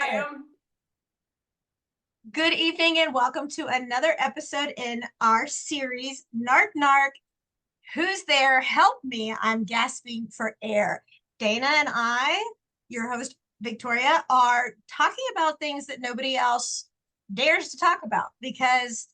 am. Good evening and welcome to another episode in our series, Narc Narc. Who's there? Help me. I'm gasping for air. Dana and I, your host, Victoria, are talking about things that nobody else dares to talk about because,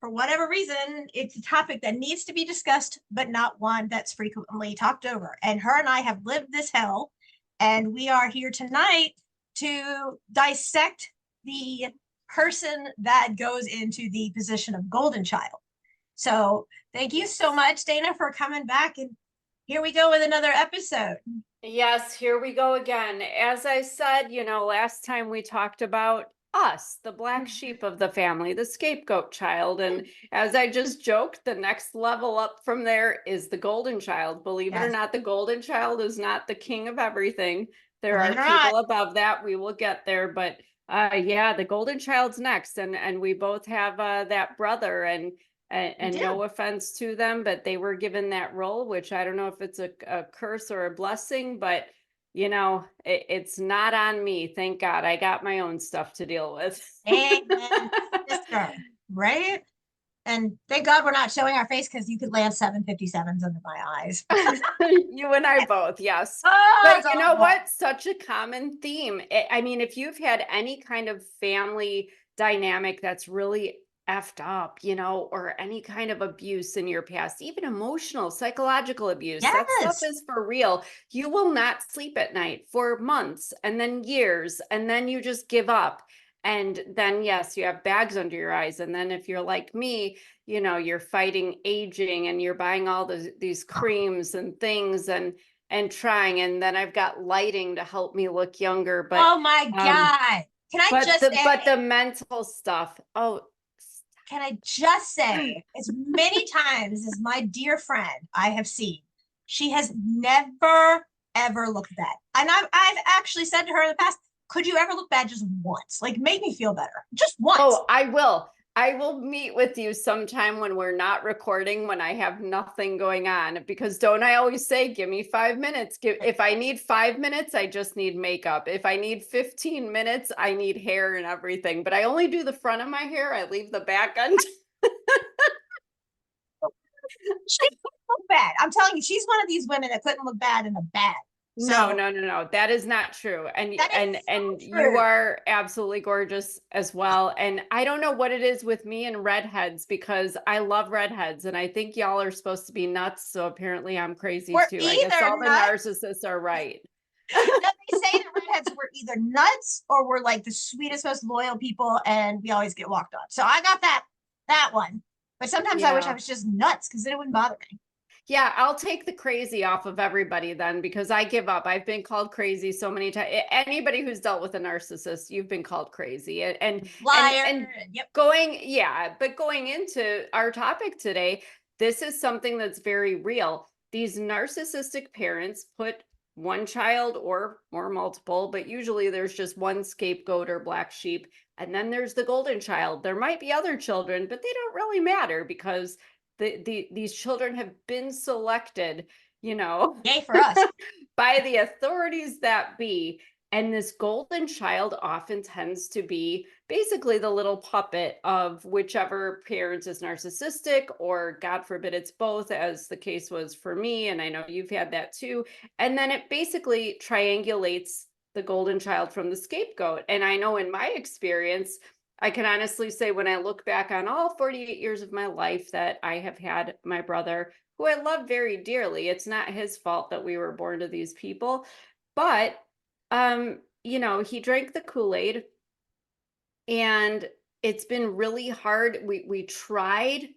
for whatever reason, it's a topic that needs to be discussed, but not one that's frequently talked over. And her and I have lived this hell, and we are here tonight to dissect the person that goes into the position of golden child. So thank you so much, Dana, for coming back. And here we go with another episode. Yes, here we go again. As I said, last time we talked about us, the black sheep of the family, the scapegoat child. And as I just joked, the next level up from there is the golden child. Believe it or Yes. not, the golden child is not the king of everything. There Believe are it or not. people above that. We will get there. But yeah, the golden child's next. And we both have that brother. And no offense to them, but they were given that role, which I don't know if it's a curse or a blessing, but it's not on me. Thank God. I got my own stuff to deal with. Amen, sister. Right? And thank God we're not showing our face because you could land 757s under my eyes. You and I both, yes. Oh, But so you know hot. what? Such a common theme. I mean, if you've had any kind of family dynamic that's really effed up, or any kind of abuse in your past, even emotional, psychological abuse, that stuff Yes. is for real. You will not sleep at night for months and then years, and then you just give up. And then, yes, you have bags under your eyes. And then if you're like me, you're fighting aging and you're buying all these creams and things and trying. And then I've got lighting to help me look younger. But Oh my God. Can I but just the say, mental stuff. Oh, can I just say, as many times as my dear friend I have seen, she has never, ever looked bad. And I've actually said to her in the past, could you ever look bad just once? Like, make me feel better. Just once. oh, I will. I will meet with you sometime when we're not recording, when I have nothing going on, because don't I always say, give me 5 minutes. If I need 5 minutes, I just need makeup. If I need 15 minutes, I need hair and everything, but I only do the front of my hair. I leave the back on. She couldn't look bad. I'm telling you, she's one of these women that couldn't look bad in a bad. No, So no, no, no. That is not true. And that and is so and you true. are absolutely gorgeous as well. And I don't know what it is with me and redheads, because I love redheads and I think y'all are supposed to be nuts. So apparently I'm crazy We're too. I guess either all the nuts. narcissists are right. No, they say that redheads were either nuts or we're like the sweetest, most loyal people, and we always get walked on. So I got that one. But sometimes I wish I Yeah. was just nuts because then it wouldn't bother me. Yeah, I'll take the crazy off of everybody then, because I give up. I've been called crazy so many times. Anybody who's dealt with a narcissist, you've been called crazy. And Liar. Yep. but going into our topic today, this is something that's very real. These narcissistic parents put one child or multiple, but usually there's just one scapegoat or black sheep, and then there's the golden child. There might be other children, but they don't really matter because these children have been selected, Yay for us. by the authorities that be. And this golden child often tends to be basically the little puppet of whichever parent is narcissistic, or God forbid it's both, as the case was for me. And I know you've had that too. And then it basically triangulates the golden child from the scapegoat. And I know in my experience, I can honestly say, when I look back on all 48 years of my life, that I have had my brother, who I love very dearly. It's not his fault that we were born to these people, but he drank the Kool-Aid, and it's been really hard. We tried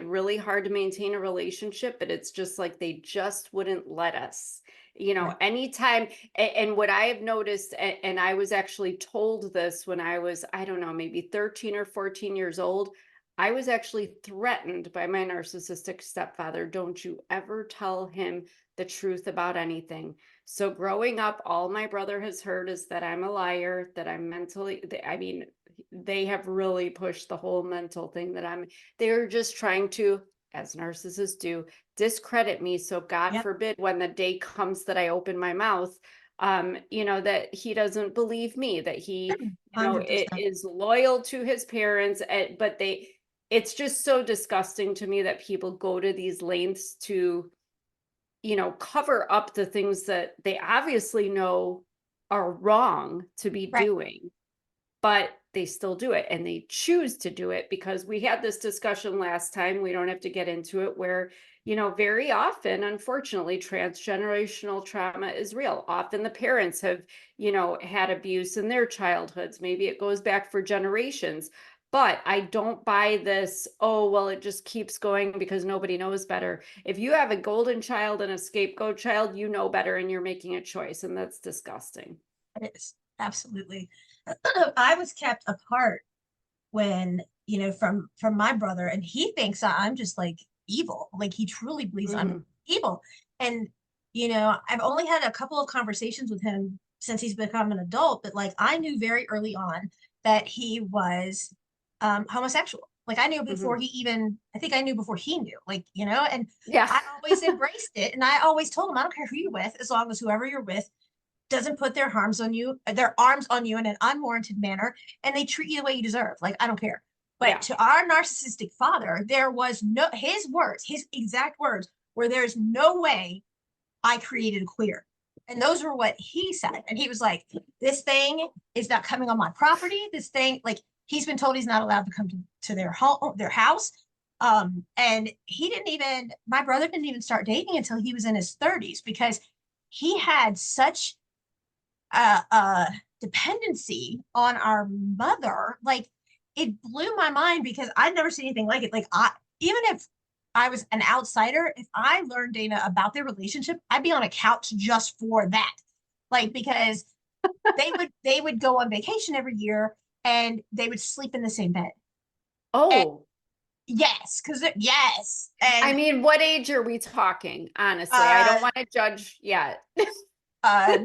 really hard to maintain a relationship, but it's just like they just wouldn't let us. Right. Anytime. And what I have noticed, and I was actually told this when I was, I don't know, maybe 13 or 14 years old. I was actually threatened by my narcissistic stepfather. Don't you ever tell him the truth about anything. So growing up, all my brother has heard is that I'm a liar, that I'm mentally, I mean, they have really pushed the whole mental thing that they're just trying to, as narcissists do, discredit me. So God Yep. forbid, when the day comes that I open my mouth, that he doesn't believe me, that he, 100%. is loyal to his parents, but it's just so disgusting to me that people go to these lengths to, cover up the things that they obviously know are wrong to be Right. doing, but they still do it and they choose to do it because we had this discussion last time. We don't have to get into it where, very often, unfortunately, transgenerational trauma is real. Often the parents have, had abuse in their childhoods. Maybe it goes back for generations. But I don't buy this, oh, well, it just keeps going because nobody knows better. If you have a golden child and a scapegoat child, you know better and you're making a choice. And that's disgusting. It is. Absolutely. I was kept apart when, from my brother, and he thinks I'm just like evil. Like he truly believes I'm Mm, evil. And, I've only had a couple of conversations with him since he's become an adult, but like I knew very early on that he was homosexual. Like I knew before mhm. he even, I think I knew before he knew, like, and Yeah. I always embraced it. And I always told him, I don't care who you're with, as long as whoever you're with doesn't put their arms on you in an unwarranted manner, and they treat you the way you deserve. Like, I don't care. But Yeah. to our narcissistic father, there was no, his exact words were, there's no way I created a queer. And those were what he said. And he was like, this thing is not coming on my property. This thing, like, he's been told he's not allowed to come to their home, their house. And my brother didn't even start dating until he was in his 30s because he had such a dependency on our mother. Like it blew my mind because I'd never seen anything like it. Like even if I was an outsider, if I learned, Dana, about their relationship, I'd be on a couch just for that. Like because they would go on vacation every year and they would sleep in the same bed. And Oh, yes, because yes. I And mean, what age are we talking? Honestly, I uh don't want to judge yet. uh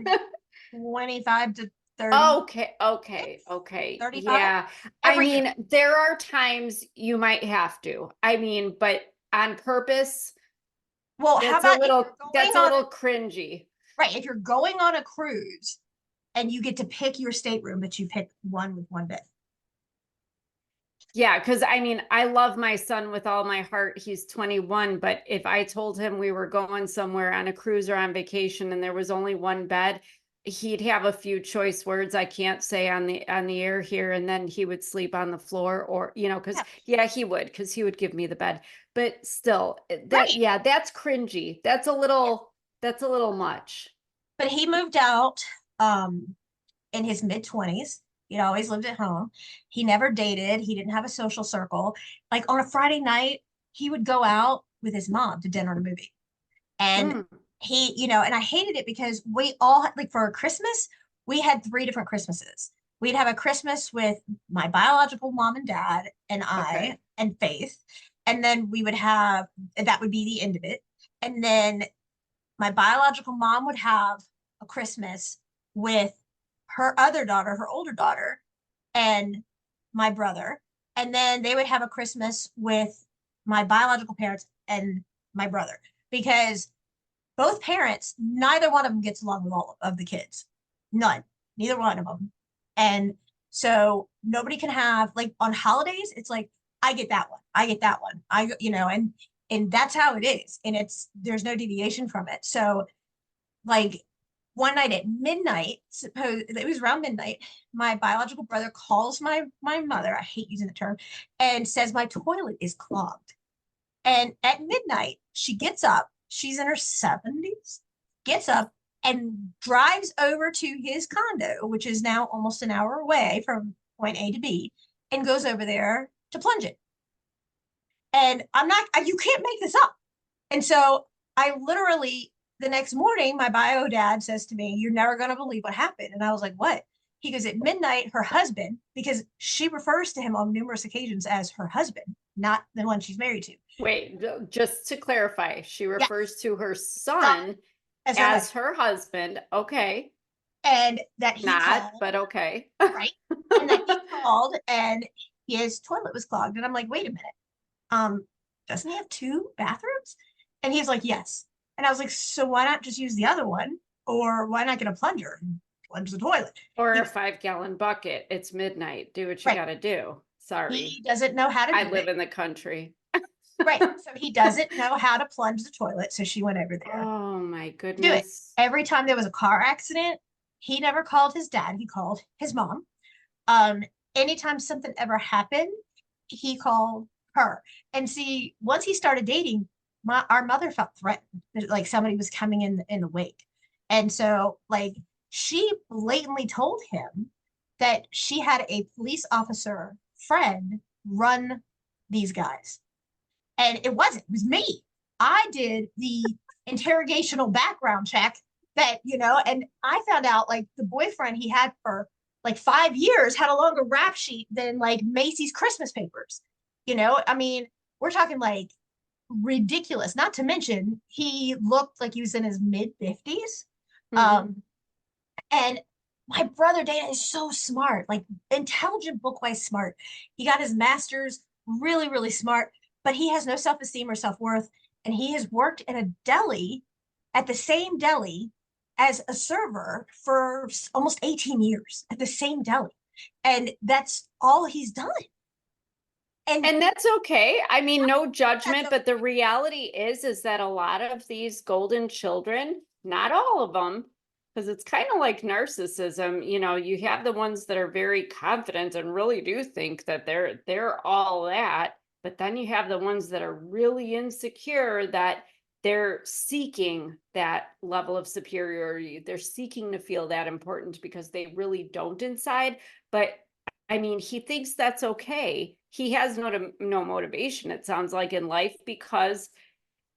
25 to 30, Okay, okay, okay. 35 Yeah. I every year. mean, there are times you might have to. I mean, but on purpose, Well, how about if you're that's going a on little cringy. right, if you're going on a cruise and you get to pick your stateroom, but you pick one with one bed. Yeah, because I mean, I love my son with all my heart. He's 21, but if I told him we were going somewhere on a cruise or on vacation and there was only one bed, he'd have a few choice words I can't say on the air here, and then he would sleep on the floor, or because Yeah, yeah, because he would give me the bed. But still, that right. yeah, that's cringy. Yeah. That's a little much. But he moved out um in his mid-20s. He'd always lived at home. He never dated. He didn't have a social circle. Like on a Friday night, he would go out with his mom to dinner and a movie. And Mm, and I hated it because we all had, like for Christmas, we had three different Christmases. We'd have a Christmas with my biological mom and dad and I okay. and Faith. And then we would have, that would be the end of it. And then my biological mom would have a Christmas with her other daughter, her older daughter, and my brother. And then they would have a Christmas with my biological parents and my brother because both parents, neither one of them gets along with all of the kids. None, neither one of them. And so nobody can have, like, on holidays, it's like, I get that one. I get that one. And that's how it is. And there's no deviation from it. So like one night at midnight, suppose it was around midnight, my biological brother calls my mother, I hate using the term, and says my toilet is clogged. And at midnight, she gets up, she's in her 70s, gets up and drives over to his condo, which is now almost an hour away from point A to B, and goes over there to plunge it. And I'm not, you can't make this up. And so I literally, the next morning, my bio dad says to me, "You're never going to believe what happened." And I was like, "What?" He goes, "At midnight, her husband, because she refers to him on numerous occasions as her husband, not the one she's married to." Wait, just to clarify, she refers Yes, to her son son as her as husband. her husband. Okay. And that he Not, called, but okay. right? And that he called and his toilet was clogged. And I'm like, "Wait a minute. Um, doesn't he have two bathrooms?" And he's like, "Yes." And I was like, "So why not just use the other one?" Or why not get a plunger and plunge the toilet? Or You a know, 5-gallon bucket. It's midnight. Do what you right. got to do. Sorry. He doesn't know how to I do live it. in the country. Right. So he doesn't know how to plunge the toilet. So she went over there Oh my to do it. goodness. Every time there was a car accident, he never called his dad, he called his mom. Anytime something ever happened, he called her. And see, once he started dating, our mother felt threatened that like somebody was coming in the wake. And so like she blatantly told him that she had a police officer friend run these guys. And it wasn't, it was me. I did the interrogational background check that, and I found out like the boyfriend he had for like 5 years had a longer rap sheet than like Macy's Christmas papers. I mean, we're talking like ridiculous. Not to mention, he looked like he was in his mid 50s. Hmm. Um, and my brother Dana is so smart, like intelligent, bookwise smart. He got his master's, really, really smart, but he has no self esteem or self worth. And he has worked in a deli at the same deli as a server for almost 18 years at the same deli. And that's all he's done. And And that's okay. I mean, no that's judgment, but the okay. reality is that a lot of these golden children, not all of them, because it's kind of like narcissism, you have the ones that are very confident and really do think that they're all that, but then you have the ones that are really insecure that they're seeking that level of superiority. They're seeking to feel that important because they really don't inside, but I mean, he thinks that's okay. He has no motivation, it sounds like, in life because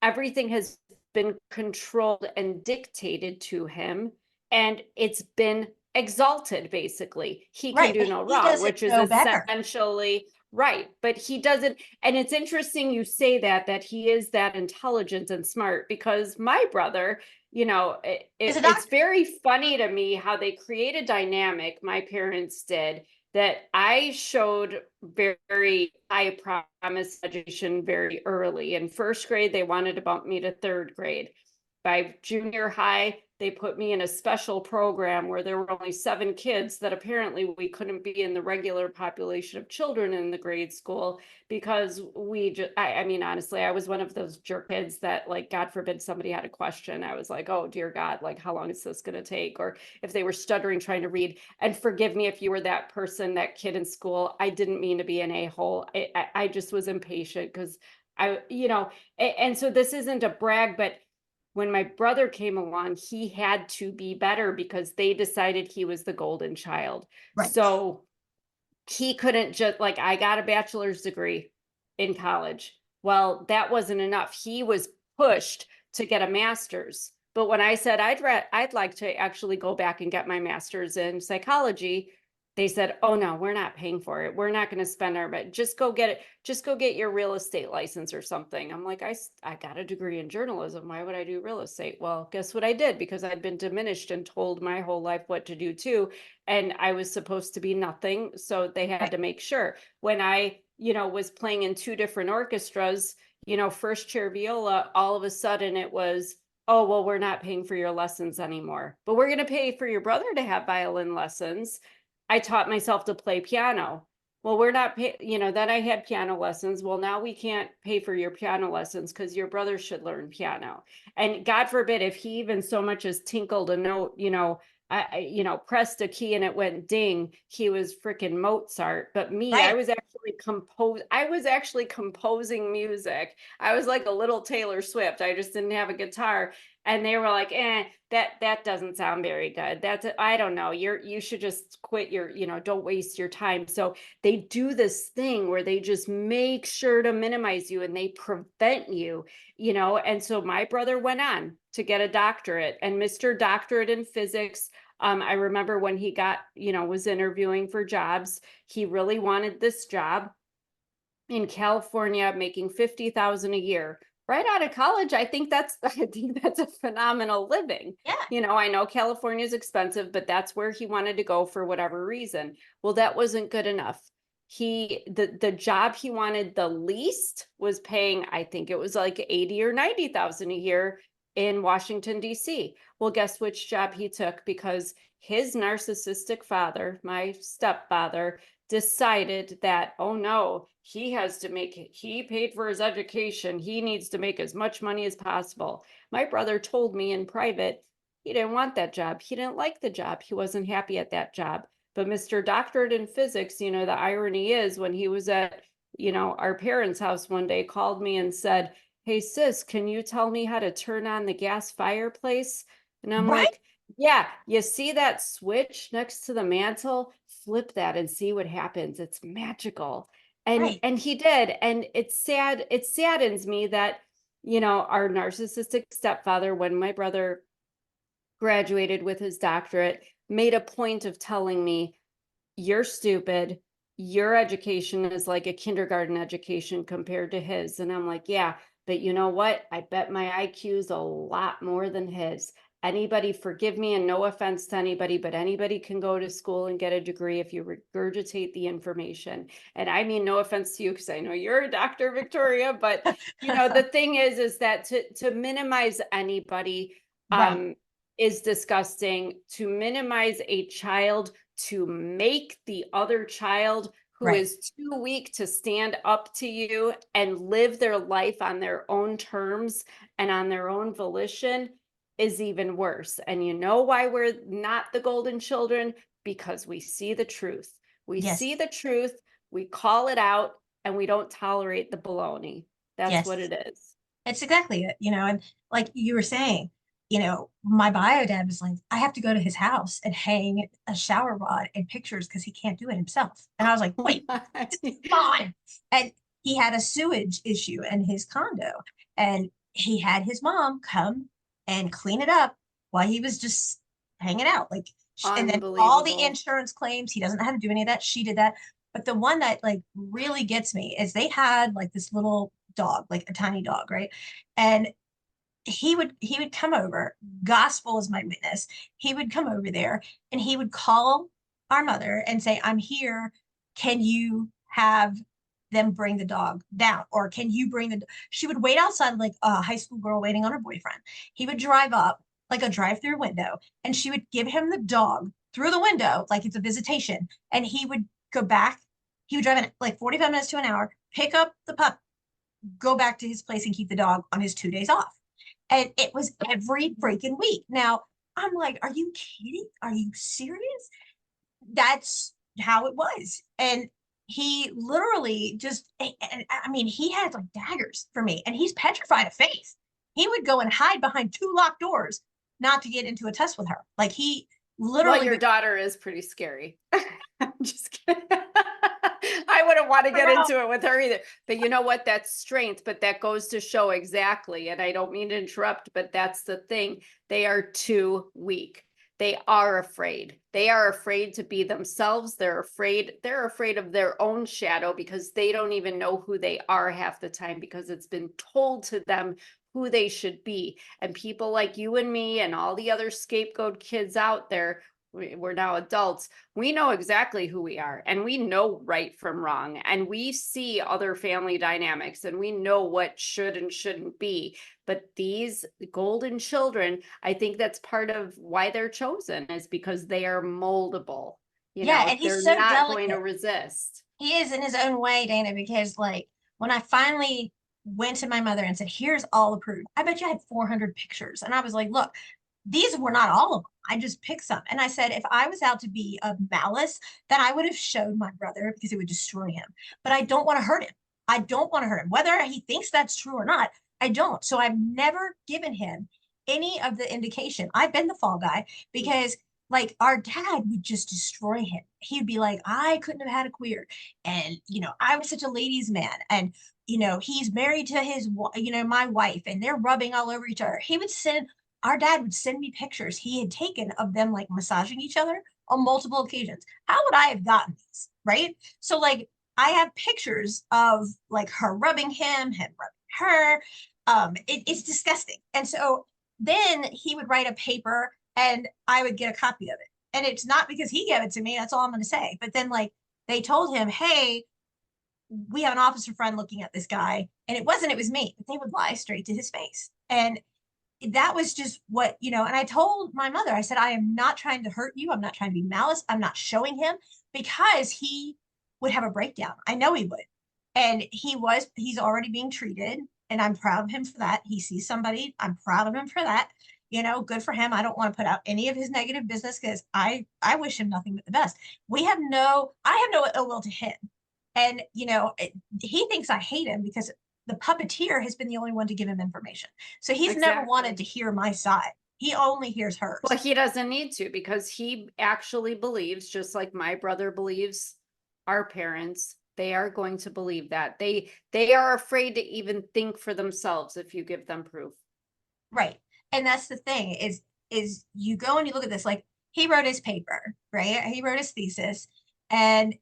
everything has been controlled and dictated to him, and it's been exalted, basically. He can Right. do But no he wrong, doesn't which is know better. essentially right. But he doesn't, and it's interesting you say that he is that intelligent and smart because my brother, He's a it's doctor. very funny to me how they create a dynamic, my parents did, that I showed very high promise education very early. In first grade, they wanted to bump me to third grade. By junior high, they put me in a special program where there were only 7 kids that apparently we couldn't be in the regular population of children in the grade school because we just, I mean, honestly, I was one of those jerk kids that, like, God forbid somebody had a question. I was like, oh, dear God, like, how long is this going to take? Or if they were stuttering trying to read, and forgive me if you were that person, that kid in school, I didn't mean to be an a-hole. I just was impatient because and so this isn't a brag, but when my brother came along, he had to be better because they decided he was the golden child. Right. So he couldn't just, like, I got a bachelor's degree in college. Well, that wasn't enough. He was pushed to get a master's. But when I said I'd like to actually go back and get my master's in psychology, they said, "Oh no, we're not paying for it. We're not going to spend our but just go get it. Just go get your real estate license or something." I'm like, I got a degree in journalism. Why would I do real estate? Well, guess what I did, because I'd been diminished and told my whole life what to do too, and I was supposed to be nothing. So they had Right. to make sure when I, was playing in 2 different orchestras, first chair viola, all of a sudden it was, oh, well, we're not paying for your lessons anymore, but we're going to pay for your brother to have violin lessons. I taught myself to play piano. Well, we're not pay, then I had piano lessons. Well, now we can't pay for your piano lessons because your brother should learn piano. And God forbid if he even so much as tinkled a note, pressed a key and it went ding, he was freaking Mozart. But me, Right. I was actually composing music. I was like a little Taylor Swift. I just didn't have a guitar. And they were like, that doesn't sound very good. I don't know. You should just quit don't waste your time. So they do this thing where they just make sure to minimize you and they prevent you, and so my brother went on to get a doctorate, and Mr. Doctorate in physics. I remember when he got, was interviewing for jobs, he really wanted this job in California, making 50,000 a year. Right out of college, I think that's a phenomenal living. Yeah. I know California is expensive, but that's where he wanted to go for whatever reason. Well, that wasn't good enough. The job he wanted the least was paying, I think it was like 80 or 90,000 a year. in Washington, D.C. Well, guess which job he took? Because his narcissistic father, my stepfather, decided that, oh no, he has to make it, he paid for his education. He needs to make as much money as possible. My brother told me in private he didn't want that job. He didn't like the job. He wasn't happy at that job. But Mr. Doctorate in Physics, the irony is when he was at, our parents' house one day, called me and said, hey, sis, can you tell me how to turn on the gas fireplace? And I'm Right, like, yeah, you see that switch next to the mantle? Flip that and see what happens. It's magical. And right. and he did. And it's sad, it saddens me that, our narcissistic stepfather, when my brother graduated with his doctorate, made a point of telling me, you're stupid. Your education is like a kindergarten education compared to his. And I'm like, yeah, but you know what? I bet my IQ is a lot more than his. Anybody, forgive me, and no offense to anybody, but anybody can go to school and get a degree if you regurgitate the information. And I mean, no offense to you, because I know you're a doctor, Victoria, but the thing is that to minimize anybody Right. um is disgusting. To minimize a child, to make the other child who Right. is too weak to stand up to you and live their life on their own terms and on their own volition is even worse. And you know why we're not the golden children? Because we see the truth. We Yes. see the truth, we call it out, and we don't tolerate the baloney. That's what Yes. it is. It's exactly it, and like you were saying, my bio dad was like, I have to go to his house and hang a shower rod and pictures because he can't do it himself. And I was like, Oh wait, my. come on. And he had a sewage issue in his condo, and he had his mom come and clean it up while he was just hanging out. Like, and then all the Unbelievable. insurance claims, he doesn't know how to do any of that. She did that. But the one that like really gets me is they had like this little dog, like a tiny dog, right? And he would come over. Gospel is my witness. He would come over there and he would call our mother and say, I'm here. Can you have them bring the dog down? Or can you bring the she would wait outside like a high school girl waiting on her boyfriend. He would drive up like a drive-through window and she would give him the dog through the window like it's a visitation. And he would go back. He would drive in like 45 minutes to an hour, pick up the pup, go back to his place and keep the dog on his 2 days off. And it was every freaking week. Now, I'm like, are you kidding? Are you serious? That's how it was. And he literally just, I mean, he had like daggers for me, and he's petrified of faith. He would go and hide behind two locked doors not to get into a test with her. Like he Well, literally your would daughter is pretty scary. I'm just kidding. I wouldn't want to get around. into it with her either. But you know what? That's strength, but that goes to show exactly. And I don't mean to interrupt, but that's the thing. They are too weak. They are afraid. They are afraid to be themselves. They're afraid of their own shadow because they don't even know who they are half the time because it's been told to them who they should be. And people like you and me and all the other scapegoat kids out there, we're now adults, we know exactly who we are and we know right from wrong and we see other family dynamics and we know what should and shouldn't be. But these golden children, I think that's part of why they're chosen, is because they are moldable. Yeah, and he's They're so not going to delicate. resist. He is in his own way, Dana, because like when I finally went to my mother and said, here's all approved, I bet you I had 400 pictures. And I was like, look, these were not all of them. I just picked some. And I said, if I was out to be a malice, then I would have showed my brother because it would destroy him. But I don't want to hurt him. I don't want to hurt him. Whether he thinks that's true or not, I don't. So I've never given him any of the indication. I've been the fall guy because like our dad would just destroy him. He'd be like, I couldn't have had a queer. And, I was such a ladies' man. And, he's married to his, my wife, and they're rubbing all over each other. Our dad would send me pictures he had taken of them like massaging each other on multiple occasions. How would I have gotten these? Right. So, like, I have pictures of like her rubbing him rubbing her. It's disgusting. And so then he would write a paper and I would get a copy of it. And it's not because he gave it to me. That's all I'm going to say. But then, like, they told him, hey, we have an officer friend looking at this guy. And it was me. But they would lie straight to his face. And that was just what, and I told my mother, I said, I am not trying to hurt you. I'm not trying to be malice. I'm not showing him because he would have a breakdown. I know he would. And he's already being treated. And I'm proud of him for that. He sees somebody. I'm proud of him for that. Good for him. I don't want to put out any of his negative business because I wish him nothing but the best. I have no ill will to him. And, he thinks I hate him because the puppeteer has been the only one to give him information. So he's never wanted to Exactly. hear my side. He only hears hers. Well, he doesn't need to because he actually believes, just like my brother believes, our parents, they are going to believe that. They are afraid to even think for themselves if you give them proof. Right. And that's the thing is you go and you look at this, like he wrote his paper, right? He wrote his thesis, and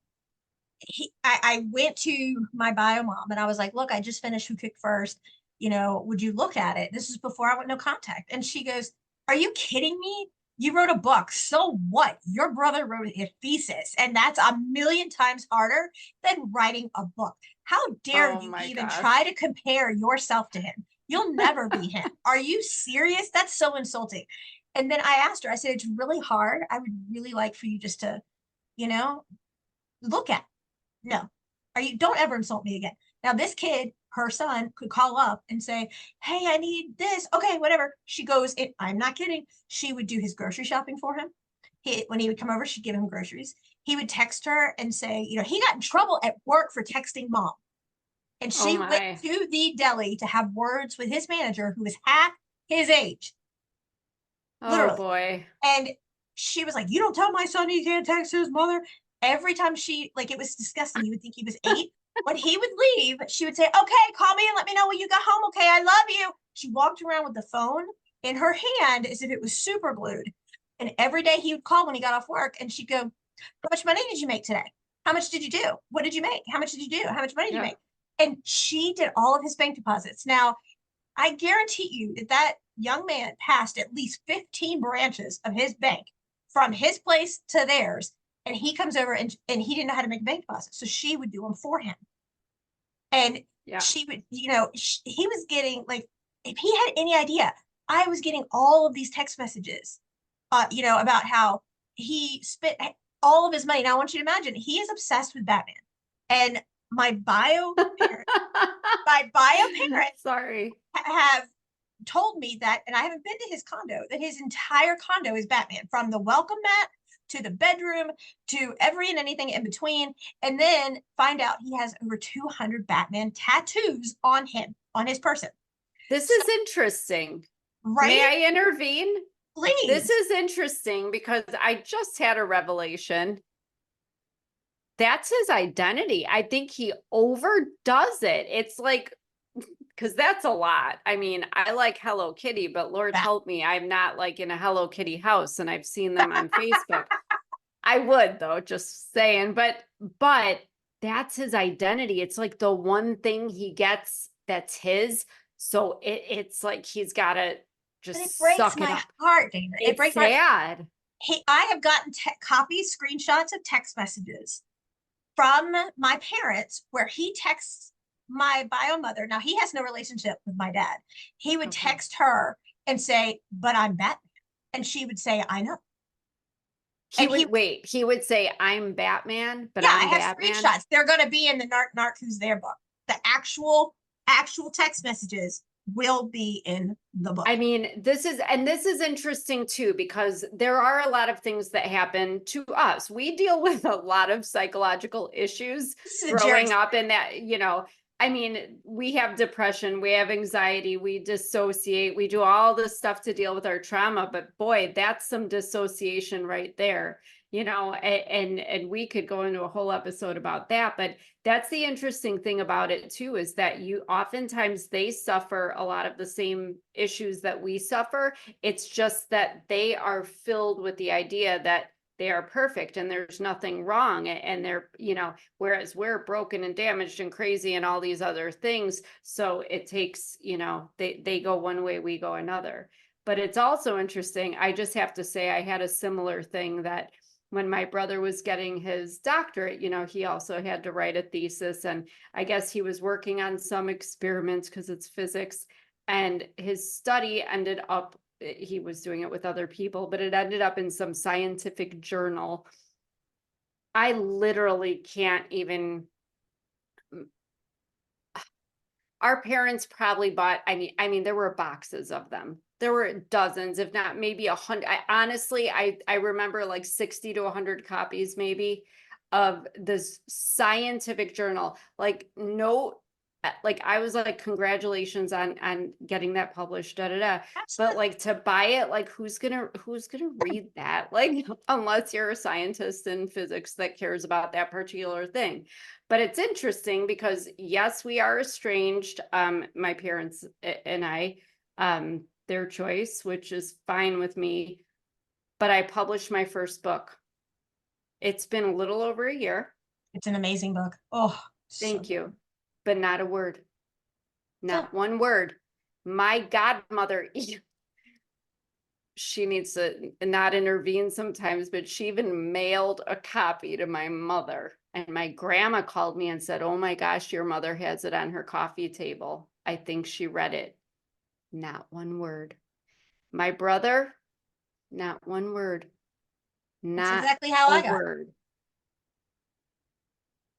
I went to my bio mom and I was like, look, I just finished Who Kicked First. Would you look at it? This is before I went no contact. And she goes, are you kidding me? You wrote a book. So what? Your brother wrote a thesis, and that's a million times harder than writing a book. How dare Oh you my even try gosh. to compare yourself to him? You'll never be him. Are you serious? That's so insulting. And then I asked her, I said, it's really hard. I would really like for you just to, you know, look at no. Don't ever insult me again. Now, this kid, her son, could call up and say, hey, I need this. Okay, whatever. She goes, I'm not kidding. She would do his grocery shopping for him. When he would come over, she'd give him groceries. He would text her and say, he got in trouble at work for texting mom. And Oh she went my. to the deli to have words with his manager, who was half his age, Oh literally. boy. And she was like, you don't tell my son he can't text his mother. Every time it was disgusting. You would think he was 8. When he would leave, she would say, okay, call me and let me know when you got home. Okay, I love you. She walked around with the phone in her hand as if it was super glued. And every day he would call when he got off work, and she'd go, how much money did you make today? How much did you do? What did you make? How much did you do? How much money did you Yeah. make? And she did all of his bank deposits. Now, I guarantee you that young man passed at least 15 branches of his bank from his place to theirs. And he comes over and he didn't know how to make a bank deposit. So she would do them for him. And Yeah. she would, he was getting, like, if he had any idea, I was getting all of these text messages, about how he spent all of his money. Now, I want you to imagine, he is obsessed with Batman. And my bio parents, my bio parents Sorry. have told me that, and I haven't been to his condo, that his entire condo is Batman, from the welcome mat to the bedroom to every and anything in between. And then find out he has over 200 Batman tattoos on him, on his person. This So, is interesting. May right? I intervene? This Please. is interesting because I just had a revelation. That's his identity. I think he overdoes it. It's like, because that's a lot. I mean, I like Hello Kitty, but Lord help me, I'm not like in a Hello Kitty house and I've seen them on Facebook. I would though, just saying, but that's his identity. It's like the one thing he gets that's his. So it's like he's got to But it just breaks suck it my up. heart, Dana. It It's breaks my sad. I have gotten copies, screenshots of text messages from my parents where he texts my bio mother. Now, he has no relationship with my dad. He would Okay. text her and say, but I'm Batman. And she would say, I know. He And would wait, he would say, I'm Batman, but yeah, I I'm have Batman. screenshots. They're going to be in the Narc Who's There book. The actual text messages will be in the book. I mean, this is interesting too, because there are a lot of things that happen to us. We deal with a lot of psychological issues This is a Jerry growing up Springer. in that, I mean, we have depression, we have anxiety, we dissociate, we do all this stuff to deal with our trauma, but boy, that's some dissociation right there, and we could go into a whole episode about that, but that's the interesting thing about it too, is that you oftentimes they suffer a lot of the same issues that we suffer. It's just that they are filled with the idea that they are perfect and there's nothing wrong, and they're, whereas we're broken and damaged and crazy and all these other things. So it takes, they go one way, we go another. But it's also interesting. I just have to say, I had a similar thing that when my brother was getting his doctorate, he also had to write a thesis, and I guess he was working on some experiments because it's physics. and his study ended up, he was doing it with other people, but it ended up in some scientific journal. I literally can't even, our parents probably bought, I mean, there were boxes of them. There were dozens, if not maybe 100. Honestly, I remember like 60 to 100 copies maybe of this scientific journal. Like no, like I was like, congratulations on getting that published, da da da. But Absolutely. like to buy it, like who's gonna read that? Like unless you're a scientist in physics that cares about that particular thing. But it's interesting because yes, we are estranged, my parents and I, their choice, which is fine with me. But I published my first book. It's been a little over a year. It's an amazing book. Oh, so Thank good. you. But not a word, So not one word. My godmother, she needs to not intervene sometimes, but she even mailed a copy to my mother. And my grandma called me and said, "Oh my gosh, your mother has it on her coffee table. I think she read it." Not one word. My brother, not one word. that's Not exactly how a I got. word.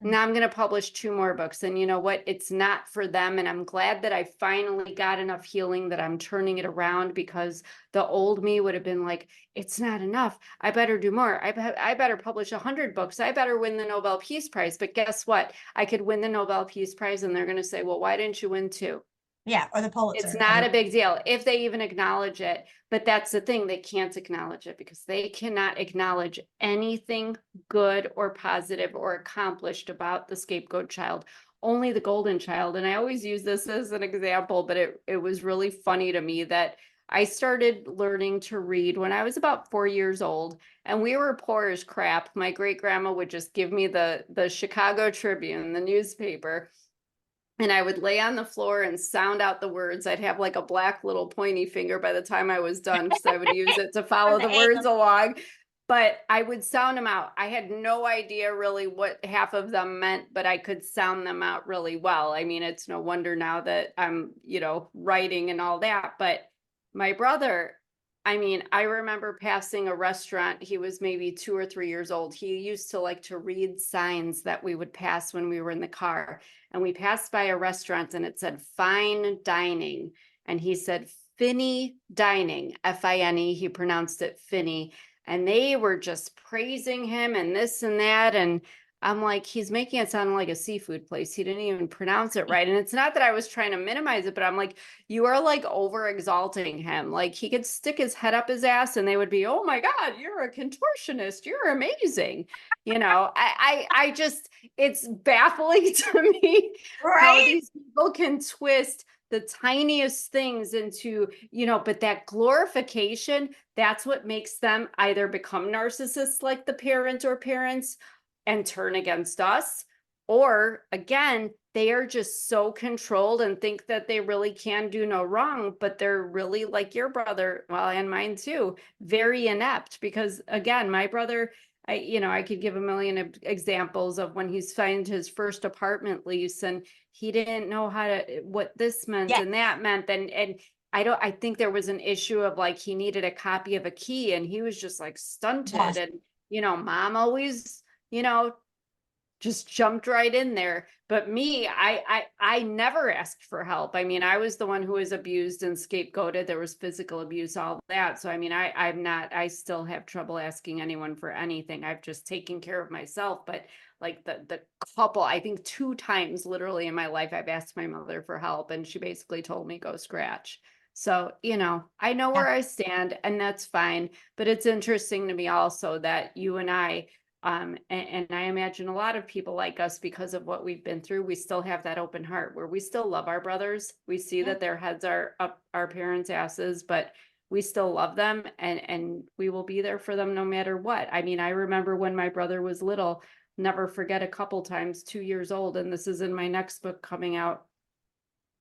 Now I'm going to publish 2 more books. And you know what? It's not for them. And I'm glad that I finally got enough healing that I'm turning it around, because the old me would have been like, it's not enough. I better do more. I better publish 100 books. I better win the Nobel Peace Prize. But guess what? I could win the Nobel Peace Prize and they're going to say, well, why didn't you win 2? Yeah, or the It's Pulitzer. I not mean, a big deal if they even acknowledge it. But that's the thing, they can't acknowledge it because they cannot acknowledge anything good or positive or accomplished about the scapegoat child, only the golden child. And I always use this as an example, but it was really funny to me that I started learning to read when I was about 4 years old, and we were poor as crap. My great grandma would just give me the Chicago Tribune, the newspaper, and I would lay on the floor and sound out the words. I'd have like a black little pointy finger by the time I was done because I would use it to from follow the the words AM. along. But I would sound them out. I had no idea really what half of them meant, but I could sound them out really well. I mean, it's no wonder now that I'm, writing and all that. But my brother, I mean, I remember passing a restaurant. He was maybe 2 or 3 years old. He used to like to read signs that we would pass when we were in the car. And we passed by a restaurant and it said fine dining. And he said Finny dining, Fine. He pronounced it Finny. And they were just praising him and this and that. And I'm like, he's making it sound like a seafood place. He didn't even pronounce it right. And it's not that I was trying to minimize it, but I'm like, you are like over exalting him. Like he could stick his head up his ass and they would be, oh my God, you're a contortionist. You're amazing. I just, it's baffling to me how Right? these people can twist the tiniest things into, but that glorification, that's what makes them either become narcissists like the parent or parents and turn against us, or again, they are just so controlled and think that they really can do no wrong, but they're really like your brother, well, and mine too, very inept. Because again, my brother, I could give a million examples of when he's signed his first apartment lease and he didn't know what this meant Yeah. and that meant. And I think there was an issue of like, he needed a copy of a key and he was just like stunted. Yes. And, mom always, you know, just jumped right in there. But me, I never asked for help. I mean, I was the one who was abused and scapegoated. There was physical abuse, all that. So I mean, I still have trouble asking anyone for anything. I've just taken care of myself. But like the couple, I think 2 times literally in my life, I've asked my mother for help and she basically told me go scratch. So, I know Yeah. where I stand and that's fine. But it's interesting to me also that you and I, and I imagine a lot of people like us, because of what we've been through, we still have that open heart where we still love our brothers. We see Yeah. that their heads are up our parents' asses, but we still love them and we will be there for them no matter what. I mean, I remember when my brother was little, never forget a couple times, 2 years old, and this is in my next book coming out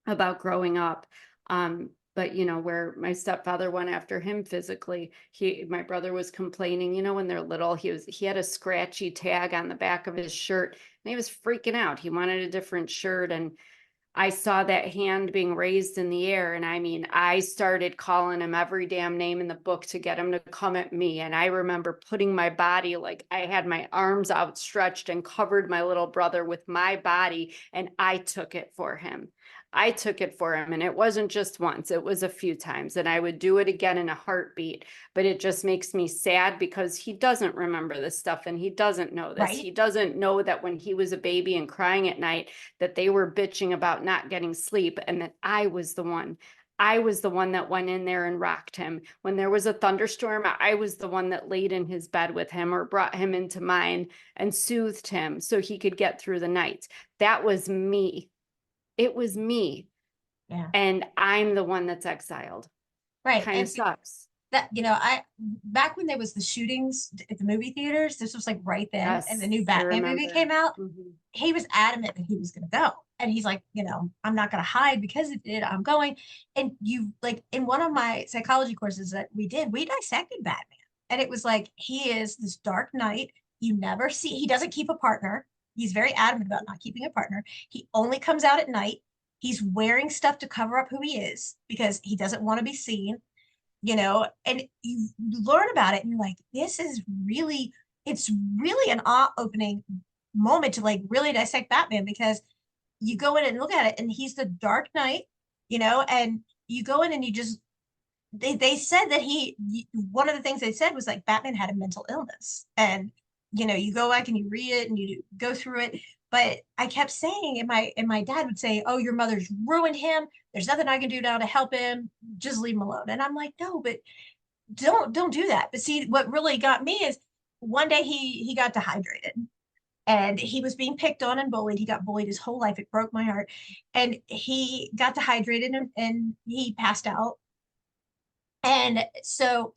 about growing up. But where my stepfather went after him physically, my brother was complaining, when they're little, he had a scratchy tag on the back of his shirt and he was freaking out. He wanted a different shirt. And I saw that hand being raised in the air. And I mean, I started calling him every damn name in the book to get him to come at me. And I remember putting my body, like I had my arms outstretched and covered my little brother with my body. And I took it for him. I took it for him. And it wasn't just once, it was a few times. And I would do it again in a heartbeat. But it just makes me sad because he doesn't remember this stuff and he doesn't know this. Right. He doesn't know that when he was a baby and crying at night, that they were bitching about not getting sleep and that I was the one. I was the one that went in there and rocked him. When there was a thunderstorm, I was the one that laid in his bed with him or brought him into mine and soothed him so he could get through the night. That was me. It was me. Yeah. And I'm the one that's exiled. Right. Kind of And sucks. that, I back when there was the shootings at the movie theaters, this was like right then, and the Yes, new I Batman movie remember. came out. Mhm. He was adamant that he was going to go. And he's like, I'm not going to hide because it did. I'm going. And you like in one of my psychology courses that we did, we dissected Batman. And it was like, he is this dark knight. You never see, he doesn't keep a partner. He's very adamant about not keeping a partner. He only comes out at night. He's wearing stuff to cover up who he is because he doesn't want to be seen, and you learn about it and you're like, this is really, it's really an eye-opening moment to like really dissect Batman because you go in and look at it and he's the Dark Knight, and you go in and you just they said that one of the things they said was like Batman had a mental illness. And you go back and you read it and you go through it. But I kept saying, and my dad would say, oh, your mother's ruined him, there's nothing I can do now to help him, just leave him alone. And I'm like, no, but don't do that. But see, what really got me is one day he got dehydrated and he was being picked on and bullied. He got bullied his whole life. It broke my heart. And he got dehydrated and he passed out. And so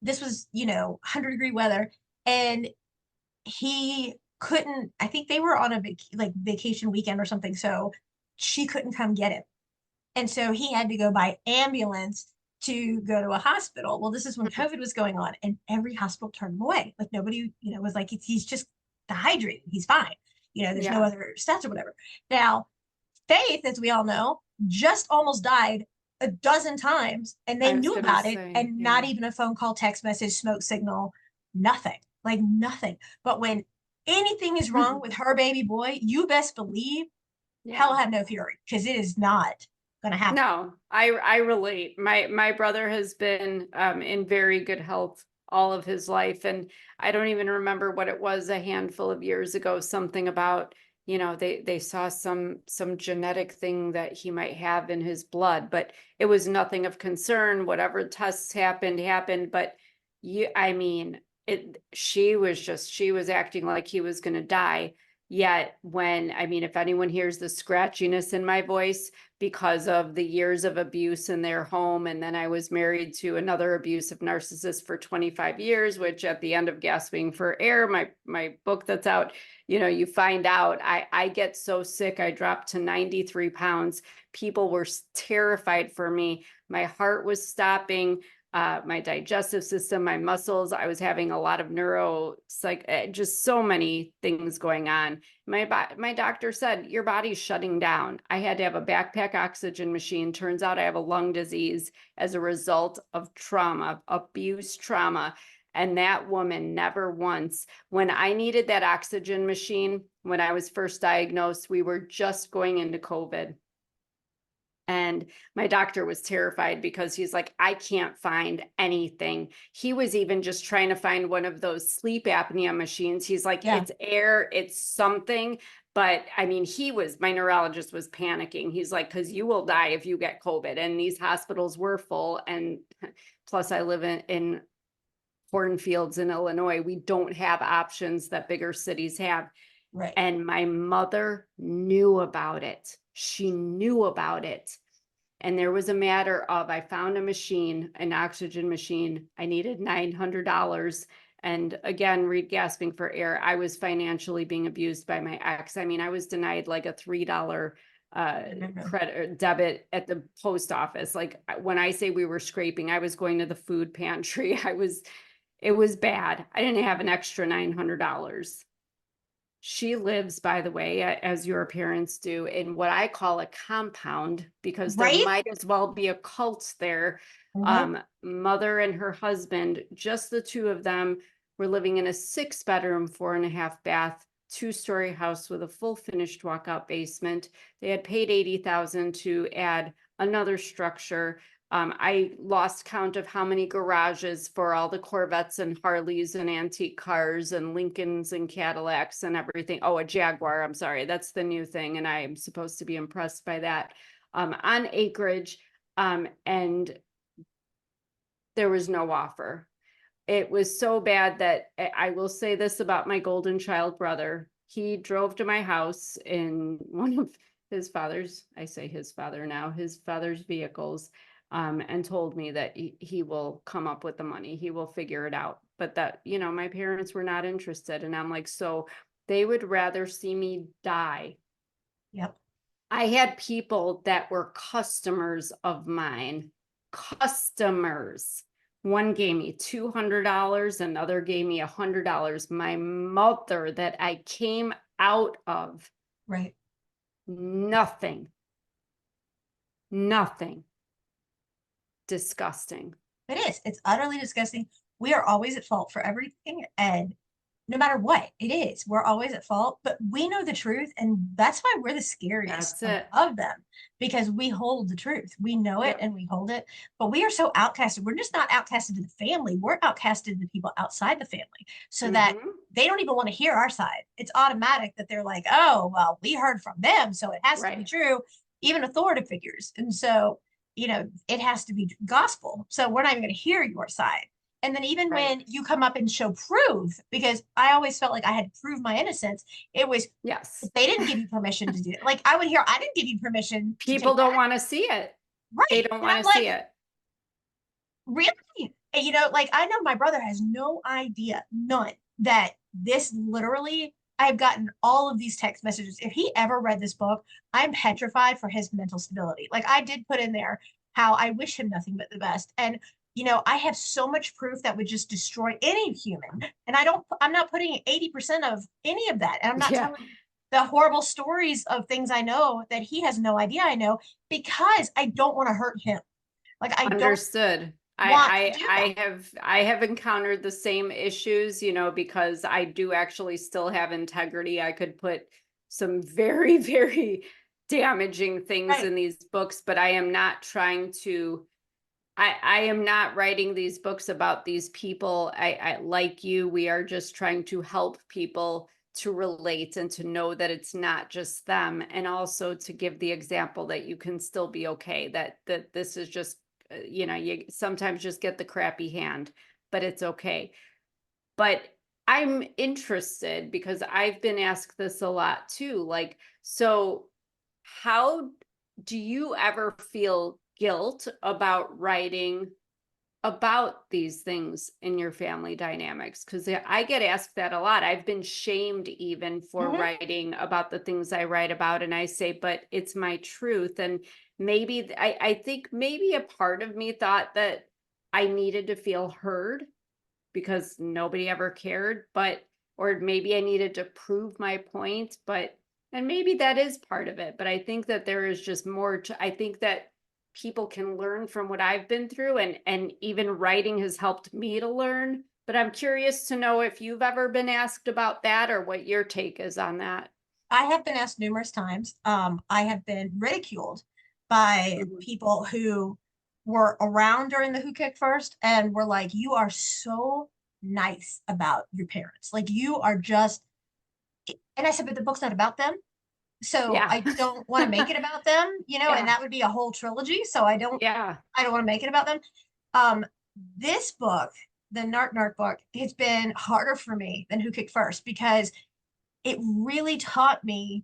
this was, 100-degree weather. And he couldn't, I think they were on a vacation weekend or something. So she couldn't come get him. And so he had to go by ambulance to go to a hospital. Well, this is when COVID was going on, and every hospital turned him away. Like nobody, was like, he's just dehydrated. He's fine. There's no Yeah, other stats or whatever. Now, Faith, as we all know, just almost died a dozen times, and they I was knew gonna about it, say, and not yeah. even a phone call, text message, smoke signal, nothing, like nothing. But when anything is wrong with her baby boy, you best believe Yeah. hell had no fury because it is not going to happen. No, I relate. My brother has been in very good health all of his life, and I don't even remember what it was a handful of years ago. Something about, they saw some genetic thing that he might have in his blood, but it was nothing of concern. Whatever tests happened. But I mean, she was acting like he was going to die. Yet I mean, if anyone hears the scratchiness in my voice, because of the years of abuse in their home. And then I was married to another abusive narcissist for 25 years, which at the end of Gasping for Air, my book that's out, you find out I get so sick. I dropped to 93 pounds. People were terrified for me. My heart was stopping. My digestive system, my muscles. I was having a lot of just so many things going on. My doctor said, your body's shutting down. I had to have a backpack oxygen machine. Turns out I have a lung disease as a result of trauma, abuse trauma. And that woman never once, when I needed that oxygen machine, when I was first diagnosed, we were just going into COVID. And my doctor was terrified because he's like, I can't find anything. He was even just trying to find one of those sleep apnea machines. He's like, Yeah. it's air, it's something. But I mean, my neurologist was panicking. He's like, because you will die if you get COVID. And these hospitals were full. And plus, I live in cornfields in Illinois. We don't have options that bigger cities have. Right. And my mother knew about it. She knew about it. And there was a matter of, I found a machine, an oxygen machine. I needed $900. And again, read Gasping for Air. I was financially being abused by my ex. I mean, I was denied like a $3 credit or debit at the post office. Like when I say we were scraping, I was going to the food pantry. It was bad. I didn't have an extra $900. She lives, by the way, as your parents do, in what I call a compound because there Right? might as well be a cult there. Mhm. Mother and her husband, just the two of them, were living in a 6 bedroom, 4.5 bath, 2-story house with a full finished walkout basement. They had paid 80,000 to add another structure. I lost count of how many garages for all the Corvettes and Harleys and antique cars and Lincolns and Cadillacs and everything. Oh, a Jaguar. I'm sorry. That's the new thing. And I'm supposed to be impressed by that. On acreage. And there was no offer. It was so bad that I will say this about my golden child brother. He drove to my house in one of his father's, I say his father now, his father's vehicles, and told me that he will come up with the money. He will figure it out. But that, my parents were not interested. And I'm like, so they would rather see me die. Yep. I had people that were customers of mine, customers. One gave me $200, another gave me $100. My mother that I came out of, Right. nothing, nothing. Disgusting. It is. It's utterly disgusting. We are always at fault for everything. And no matter what it is, we're always at fault, but we know the truth. And that's why we're the scariest That's it. of them, because we hold the truth. We know it Yep. and we hold it, but we are so outcasted. We're just not outcasted to the family. We're outcasted to the people outside the family so that Mm-hmm. they don't even want to hear our side. It's automatic that they're like, oh, well, we heard from them, so it has to be Right. true, even authoritative figures. And so, it has to be gospel. So we're not even going to hear your side. And then even Right. when you come up and show proof, because I always felt like I had to prove my innocence, it was Yes. they didn't give you permission to do it. Like I would hear, I didn't give you permission to People take don't that. want to see it. They Right. don't And want I'm to see like, it. really? And, like I know my brother has no idea, none, that this literally, I've gotten all of these text messages. If he ever read this book, I'm petrified for his mental stability. Like I did put in there how I wish him nothing but the best. And, I have so much proof that would just destroy any human. And I'm not putting 80% of any of that. And I'm not Yeah. telling the horrible stories of things I know that he has no idea I know because I don't want to hurt him. Like I don't Understood. want to do that. I have encountered the same issues, because I do actually still have integrity. I could put some very, very damaging things Right. in these books, but I am not trying to I am not writing these books about these people. I like you. We are just trying to help people to relate and to know that it's not just them, and also to give the example that you can still be okay. That this is just, you sometimes just get the crappy hand, but it's okay. But I'm interested because I've been asked this a lot too. Like, so how do you ever feel guilt about writing about these things in your family dynamics? Because I get asked that a lot. I've been shamed even for Mm-hmm. writing about the things I write about. And I say, but it's my truth. And maybe I think maybe a part of me thought that I needed to feel heard because nobody ever cared, but, or maybe I needed to prove my point, but, and maybe that is part of it. But I think that there is just more to, I think that people can learn from what I've been through, and even writing has helped me to learn. But I'm curious to know if you've ever been asked about that or what your take is on that. I have been asked numerous times. I have been ridiculed by Mhm. people who were around during the Who Kicked First and were like, "You are so nice about your parents. Like you are just." And I said, "But the book's not about them, so Yeah. I don't want to make it about them, and Yeah. that would be a whole trilogy. So I don't, Yeah. I don't want to make it about them." Um, this book, the Narc book, has been harder for me than Who Kicked First because it really taught me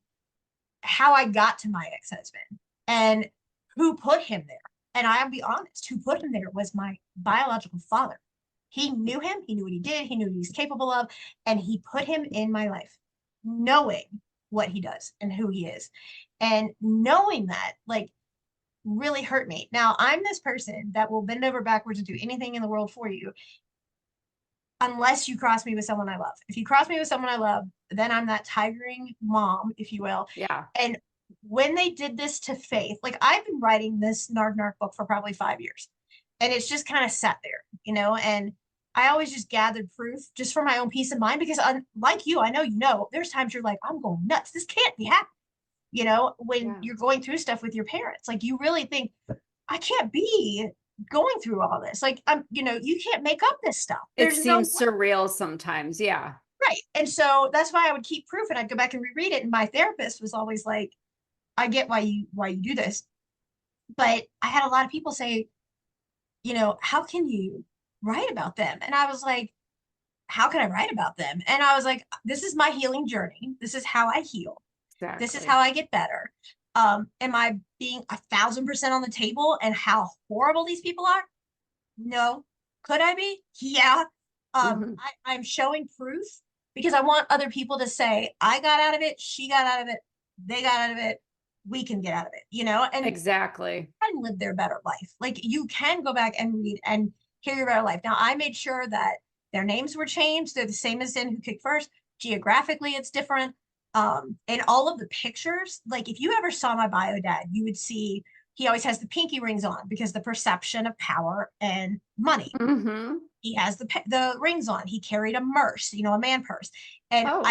how I got to my ex-husband and who put him there. And I'll be honest, who put him there was my biological father. He knew him, he knew what he did, he knew what he was capable of, and he put him in my life, knowing what he does and who he is. And knowing that, like, really hurt me. Now, I'm this person that will bend over backwards and do anything in the world for you. unless you cross me with someone I love. If you cross me with someone I love, then I'm that tigering mom, if you will. Yeah. And when they did this to Faith, like I've been writing this Narc Narc book for probably 5 years, and it's just kind of sat there, and I always just gathered proof just for my own peace of mind because, like you, I know there's times you're like, I'm going nuts. This can't be happening. When Yeah. you're going through stuff with your parents, like you really think, I can't be going through all this. Like, you can't make up this stuff. It There's no seems way. surreal sometimes. Yeah. Right. And so that's why I would keep proof and I'd go back and reread it. And my therapist was always like, I get why you do this. But I had a lot of people say, how can you write about them? And I was like, how can I write about them? And I was like, this is my healing journey. This is how I heal. This is how Exactly. I get better. Am I being 1,000% on the table and how horrible these people are? No. Could I be? Yeah. Hmm. I'm showing proof because I want other people to say, I got out of it, she got out of it, they got out of it, we can get out of it, and Exactly. can live their better life. Like you can go back and read and hear your better life. Now, I made sure that their names were changed. They're the same as in Who Kicked First. Geographically, it's different. And all of the pictures, like if you ever saw my bio dad, you would see he always has the pinky rings on because the perception of power and money. Hmm. He has the rings on. He carried a purse, a man purse. And Oh.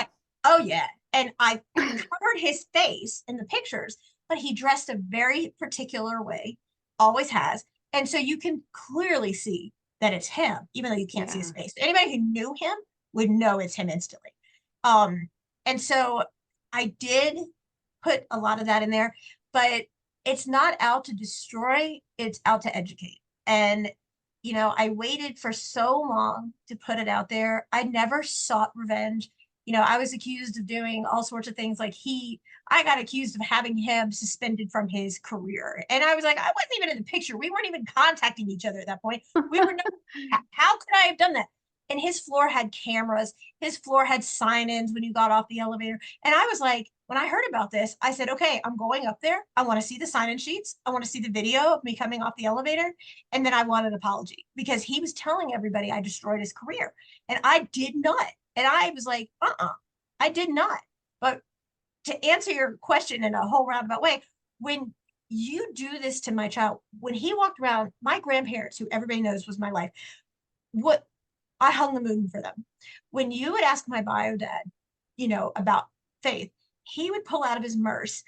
oh yeah. And I covered his face in the pictures, but he dressed a very particular way, always has. And so you can clearly see that it's him, even though you can't see his Yeah. face. Anybody who knew him would know it's him instantly. Um, and so I did put a lot of that in there, but it's not out to destroy, it's out to educate. And I waited for so long to put it out there. I never sought revenge. I was accused of doing all sorts of things. I got accused of having him suspended from his career. And I was like, I wasn't even in the picture. We weren't even contacting each other at that point. We were, how could I have done that? And his floor had cameras. His floor had sign-ins when you got off the elevator. And I was like, when I heard about this, I said, okay, I'm going up there. I want to see the sign-in sheets. I want to see the video of me coming off the elevator. And then I want an apology because he was telling everybody I destroyed his career. And I did not. And I was like, I did not. But to answer your question in a whole roundabout way, when you do this to my child, when he walked around, my grandparents, who everybody knows was my life, what I hung the moon for them. When you would ask my bio dad, about Faith, he would pull out of his purse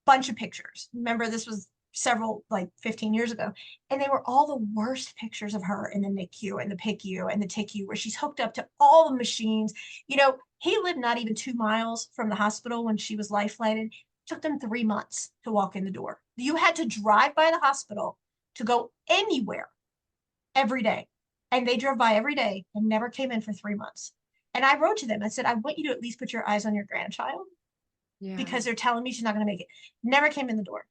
bunch of pictures. Remember, this was several, like 15 years ago. And they were all the worst pictures of her in the NICU and the PICU and the TICU, where she's hooked up to all the machines. He lived not even 2 miles from the hospital when she was life flighted. It took them 3 months to walk in the door. You had to drive by the hospital to go anywhere every day. And they drove by every day and never came in for 3 months. And I wrote to them. I said, I want you to at least put your eyes on your grandchild Yeah. because they're telling me she's not going to make it. Never came in the door.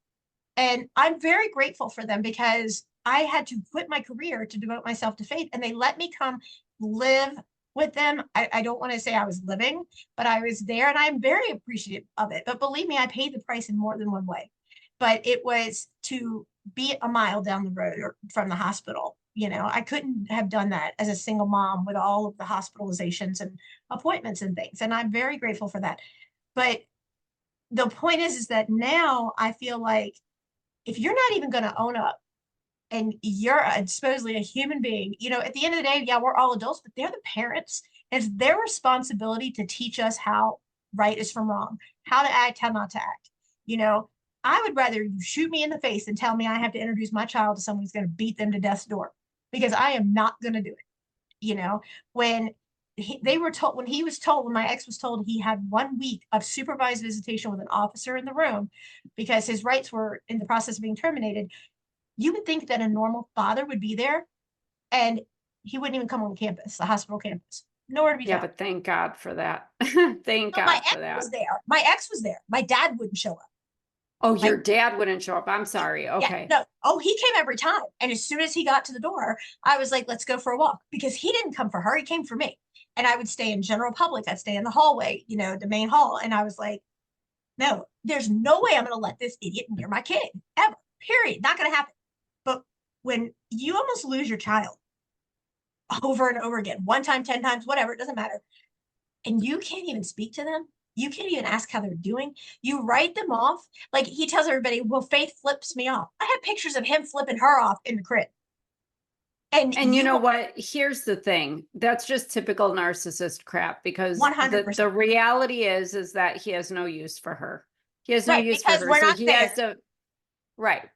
And I'm very grateful for them because I had to quit my career to devote myself to Faith. And they let me come live with them. I don't want to say I was living, but I was there and I'm very appreciative of it. But believe me, I paid the price in more than one way. But it was to be a mile down the road or from the hospital. I couldn't have done that as a single mom with all of the hospitalizations and appointments and things. And I'm very grateful for that. But the point is that now I feel like if you're not even going to own up and you're supposedly a human being, at the end of the day, yeah, we're all adults, but they're the parents. It's their responsibility to teach us how right is from wrong, how to act, how not to act. You know, I would rather you shoot me in the face and tell me I have to introduce my child to someone who's going to beat them to death's door because I am not going to do it. When when he was told, when my ex was told he had 1 week of supervised visitation with an officer in the room because his rights were in the process of being terminated, you would think that a normal father would be there and he wouldn't even come on campus, the hospital campus. Nowhere to be Yeah, found. but thank God for that. Thank No, my God ex for was that. there. My ex was there. My dad wouldn't show up. Oh, your My dad wouldn't show up. I'm sorry. Yeah, Okay. no. Oh, he came every time. And as soon as he got to the door, I was like, let's go for a walk because he didn't come for her. He came for me. And I would stay in general public. I'd stay in the hallway, the main hall. And I was like, no, there's no way I'm going to let this idiot near my kid ever. Period. Not going to happen. But when you almost lose your child over and over again, one time, 10 times, whatever, it doesn't matter. And you can't even speak to them. You can't even ask how they're doing. You write them off. Like he tells everybody, well, Faith flips me off. I have pictures of him flipping her off in the crib. And And you know what? Here's the thing. That's just typical narcissist crap because the 100%. reality is that he has no use for her. He has no Right, use for because her. we're So not he has there. to right.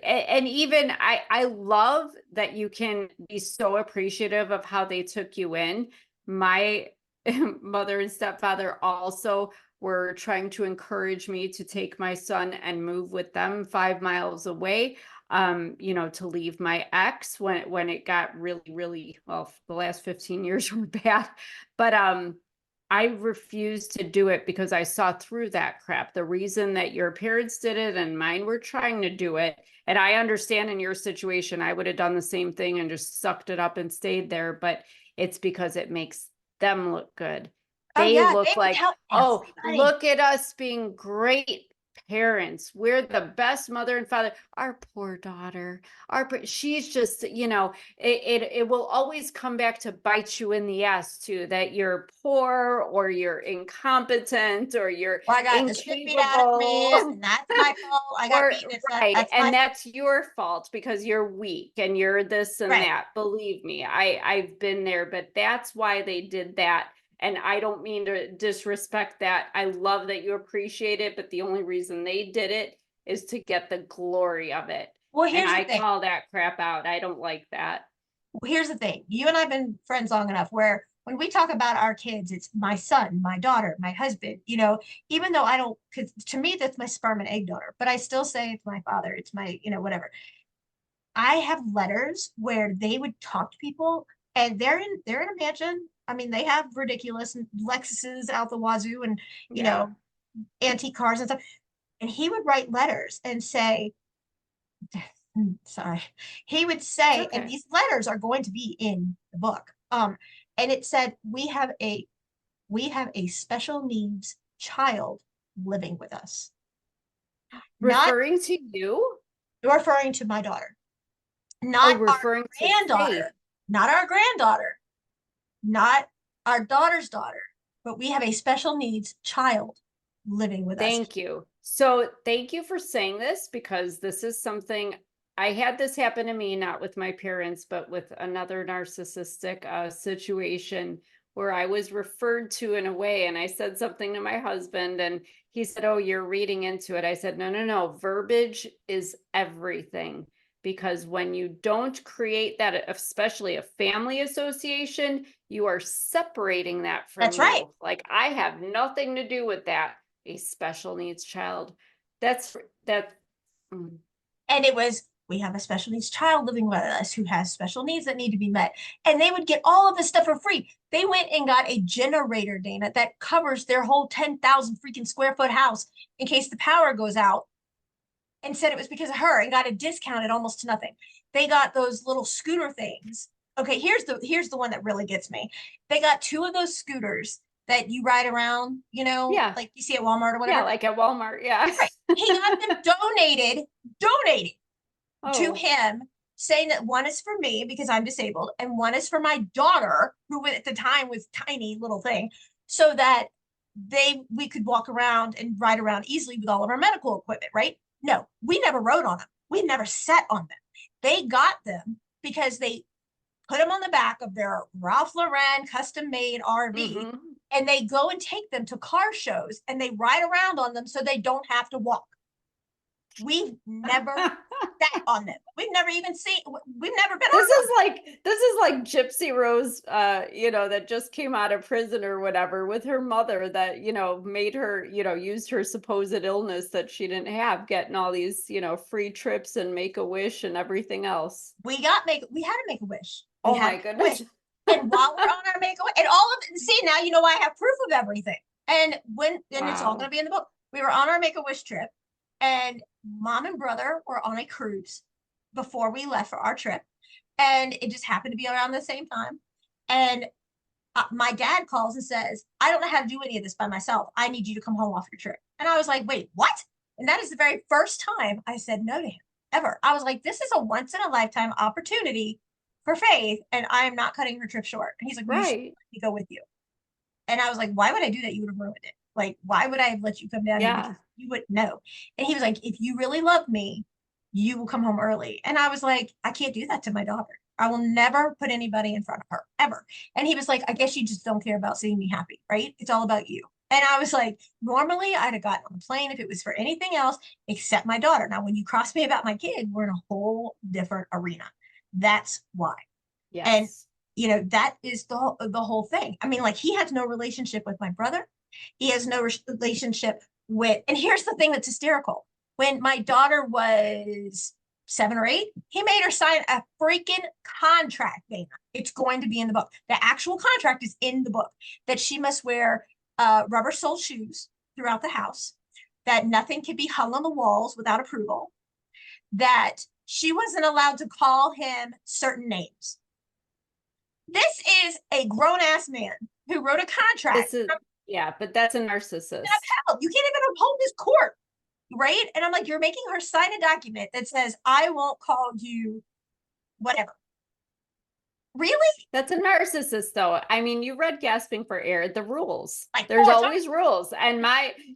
And even I love that you can be so appreciative of how they took you in. My mother and stepfather also were trying to encourage me to take my son and move with them 5 miles away, to leave my ex when it got really, well, the last 15 years were bad. But I refused to do it because I saw through that crap. The reason that your parents did it and mine were trying to do it, and I understand in your situation, I would have done the same thing and just sucked it up and stayed there, but it's because it makes them look good. Oh They yeah, they look would like, tell oh, everybody. look at us being great parents. We're the best mother and father. Our poor daughter, she's just, it will always come back to bite you in the ass too, that you're poor or you're incompetent or you're Well, I got the shit beat out of me, incapable. and that's my fault. I got Or beaten. right, That's my and that's your fault because you're weak and you're this and right. that. Believe me, I've been there, but that's why they did that. And I don't mean to disrespect that. I love that you appreciate it, but the only reason they did it is to get the glory of it. Well, And here's the I thing. call that crap out. I don't like that. Here's the thing. You and I've been friends long enough where when we talk about our kids, it's my son, my daughter, my husband, even though I don't, because to me, that's my sperm and egg donor, but I still say it's my father, it's my, whatever. I have letters where they would talk to people and they're in a mansion. I mean, they have ridiculous Lexuses out the wazoo and, you Yeah. know, antique cars and stuff. And he would write letters and say, sorry, he would It's say, and okay. these letters are going to be in the book. And it said, we have a special needs child living with us. Not Referring to you? referring to my daughter, Oh, not our referring to Faith. granddaughter, not our granddaughter, not our daughter's daughter, but we have a special needs child living with us. Thank you. So thank you for saying this because this is something I had this happen to me, not with my parents, but with another narcissistic situation where I was referred to in a way. And I said something to my husband, and he said, oh, you're reading into it. I said, no, no, no. Verbiage is everything. Because when you don't create that, especially a family association, you are separating that from That's right. you. Like I have nothing to do with that. A special needs child. That's that. mm, And it was, we have a special needs child living with us who has special needs that need to be met. And they would get all of this stuff for free. They went and got a generator, Dana, that covers their whole 10,000 freaking square foot house in case the power goes out, and said it was because of her and got a discount at almost to nothing. They got those little scooter things. Okay, here's the one that really gets me. They got two of those scooters that you ride around, Yeah. like you see at Walmart or Yeah. whatever. Like at Walmart. Yeah. Right. He got them donated to Oh, him, saying that one is for me because I'm disabled and one is for my daughter, who at the time was tiny little thing, so that we could walk around and ride around easily with all of our medical equipment, right? No, we never rode on them. We never sat on them. They got them because they put them on the back of their Ralph Lauren custom made RV, hmm. and they go and take them to car shows and they ride around on them so they don't have to walk. We've never sat on them. We've never even seen, we've never been on them. This is like Gypsy Rose, that just came out of prison or whatever with her mother that, made her, used her supposed illness that she didn't have, getting all these, free trips and make a wish and everything else. We had to make a wish. We Oh had my to make a wish. goodness. And while we're on our make a wish, and all of it, see, now you know I have proof of everything. And it's all going to Wow. be in the book. We were on our make a wish trip, and mom and brother were on a cruise before we left for our trip. And it just happened to be around the same time. And my dad calls and says, I don't know how to do any of this by myself. I need you to come home off your trip. And I was like, wait, what? And that is the very first time I said no to him ever. I was like, this is a once in a lifetime opportunity for Faith, and I am not cutting her trip short. And he's like, well, you should Right. let me go with you. And I was like, why would I do that? You would have ruined it. Like, why would I have let you come down here? Because Yeah. you wouldn't know. And he was like, if you really love me, you will come home early. And I was like, I can't do that to my daughter. I will never put anybody in front of her ever. And he was like, I guess you just don't care about seeing me happy, right? It's all about you. And I was like, normally I'd have gotten on the plane if it was for anything else except my daughter. Now, when you cross me about my kid, we're in a whole different arena. That's why. And Yes. that is the whole thing. I mean, like, he has no relationship with my brother. He has no relationship with, and here's the thing that's hysterical. When my daughter was 7 or 8, he made her sign a freaking contract, Dana. It's going to be in the book. The actual contract is in the book that she must wear rubber sole shoes throughout the house, that nothing can be hung on the walls without approval, that she wasn't allowed to call him certain names. This is a grown ass man who wrote a contract. This is, yeah, but that's a narcissist. You can't even uphold this court, right? And I'm like, you're making her sign a document that says, I won't call you whatever. Really? That's a narcissist, though. I mean, you read Gasping for Air, the rules. Like There's 4 times? always rules. And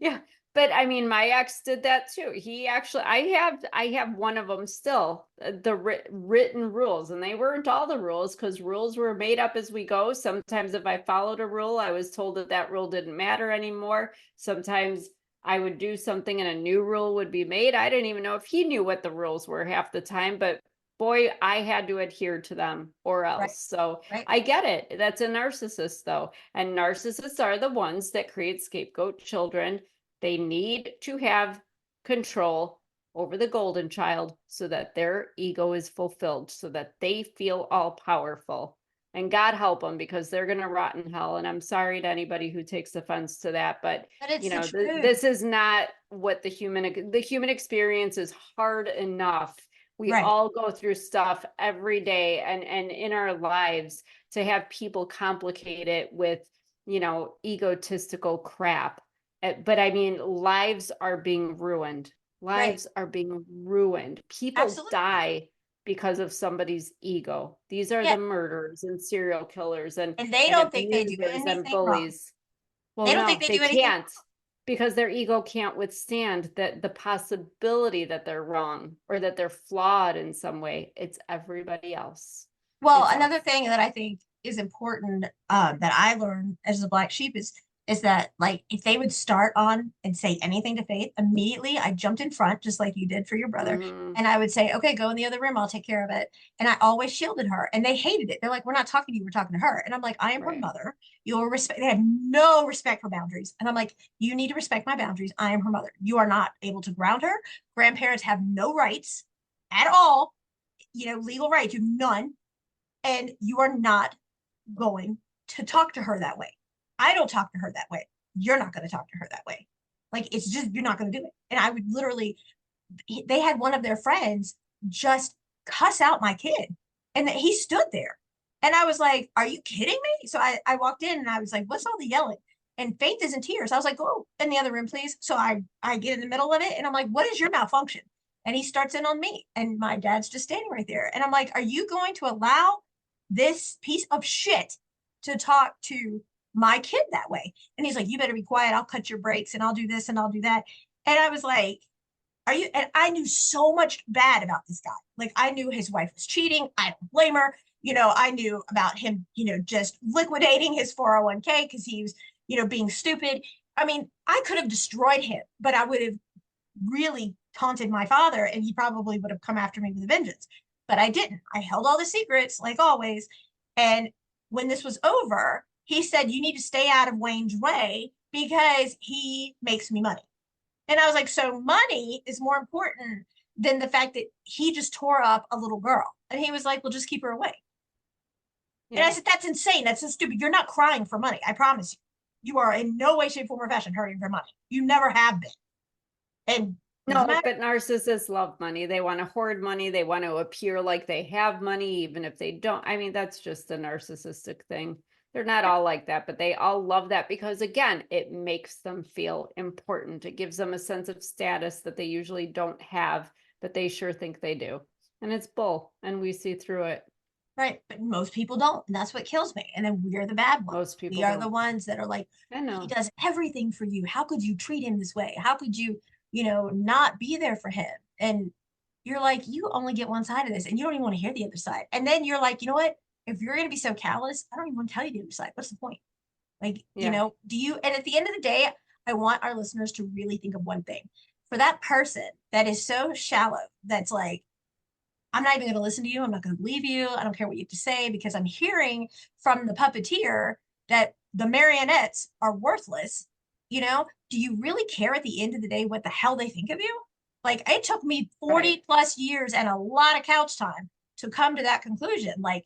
yeah, but I mean, my ex did that too. He actually, I have one of them still, the written rules, and they weren't all the rules because rules were made up as we go. Sometimes if I followed a rule, I was told that that rule didn't matter anymore. Sometimes I would do something and a new rule would be made. I didn't even know if he knew what the rules were half the time, but boy, I had to adhere to them or Right, else. So right, I get it. That's a narcissist, though. And narcissists are the ones that create scapegoat children. They need to have control over the golden child so that their ego is fulfilled, so that they feel all powerful. And God help them because they're going to rot in hell. And I'm sorry to anybody who takes offense to that, but but it's the truth. this is not what the human experience is hard enough. We Right, all go through stuff every day and in our lives. To have people complicate it with egotistical crap. But I mean, lives are being ruined. right, Lives are being ruined. People absolutely. die because of somebody's ego. These are Yeah, the murderers and serial killers and and they and don't think they do abusers and anything wrong. bullies. Well, They don't think no, they they do anything can't, because their ego can't withstand that the possibility that they're wrong or that they're flawed in some way. It's everybody else. Well, It's another us. thing that I think is important, that I learned as a black sheep is that, like, if they would start on and say anything to Faith, immediately I jumped in front, just like you did for your brother, Hmm. and I would say, okay, go in the other room, I'll take care of it. And I always shielded her, and they hated it. They're like, we're not talking to you, we're talking to her. And I'm like, I am her Right. mother. You'll respect. They have no respect for boundaries, and I'm like, you need to respect my boundaries. I am her mother. You are not able to ground her. Grandparents have no rights at all. Legal rights, you none, and you are not going to talk to her that way. I don't talk to her that way. You're not going to talk to her that way. Like, it's just, you're not going to do it. And I would literally, they had one of their friends just cuss out my kid, and that he stood there. And I was like, are you kidding me? So I walked in and I was like, what's all the yelling? And Faith is in tears. I was like, go in the other room, please. So I get in the middle of it and I'm like, what is your malfunction? And he starts in on me. And my dad's just standing right there. And I'm like, are you going to allow this piece of shit to talk to my kid that way? And he's like, you better be quiet. I'll cut your brakes and I'll do this and I'll do that. And I was like, are you? And I knew so much bad about this guy. Like, I knew his wife was cheating. I don't blame her. I knew about him, just liquidating his 401k because he was, being stupid. I mean, I could have destroyed him, but I would have really taunted my father and he probably would have come after me with a vengeance. But I didn't. I held all the secrets, like always. And when this was over, he said, you need to stay out of Wayne's way because he makes me money. And I was like, so money is more important than the fact that he just tore up a little girl. And he was like, well, just keep her away. And I Yeah. said, that's insane. That's so stupid. You're not crying for money. I promise you. You are in no way, shape, form, or fashion hurting for money. You never have been. And doesn't No, matter. but narcissists love money. They want to hoard money. They want to appear like they have money, even if they don't. I mean, that's just a narcissistic thing. They're not all like that, but they all love that because, again, it makes them feel important. It gives them a sense of status that they usually don't have, but they sure think they do. And it's bull, and we see through it. Right. But most people don't. And that's what kills me. And then we're the bad ones. Most We people are the don't. ones that are like, I he know. does everything for you. How could you treat him this way? How could you, not be there for him? And you're like, you only get one side of this and you don't even want to hear the other side. And then you're like, you know what? If you're going to be so callous, I don't even want to tell you the other side. What's the point? Like, Yeah. do you, and at the end of the day, I want our listeners to really think of one thing for that person that is so shallow, that's like, I'm not even going to listen to you. I'm not going to believe you. I don't care what you have to say because I'm hearing from the puppeteer that the marionettes are worthless. Do you really care at the end of the day what the hell they think of you? Like, it took me 40 Right. plus years and a lot of couch time to come to that conclusion. Like,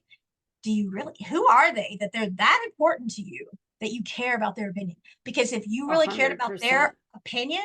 do you really, who are they that they're that important to you that you care about their opinion? Because if you A really cared hundred about percent. their opinion,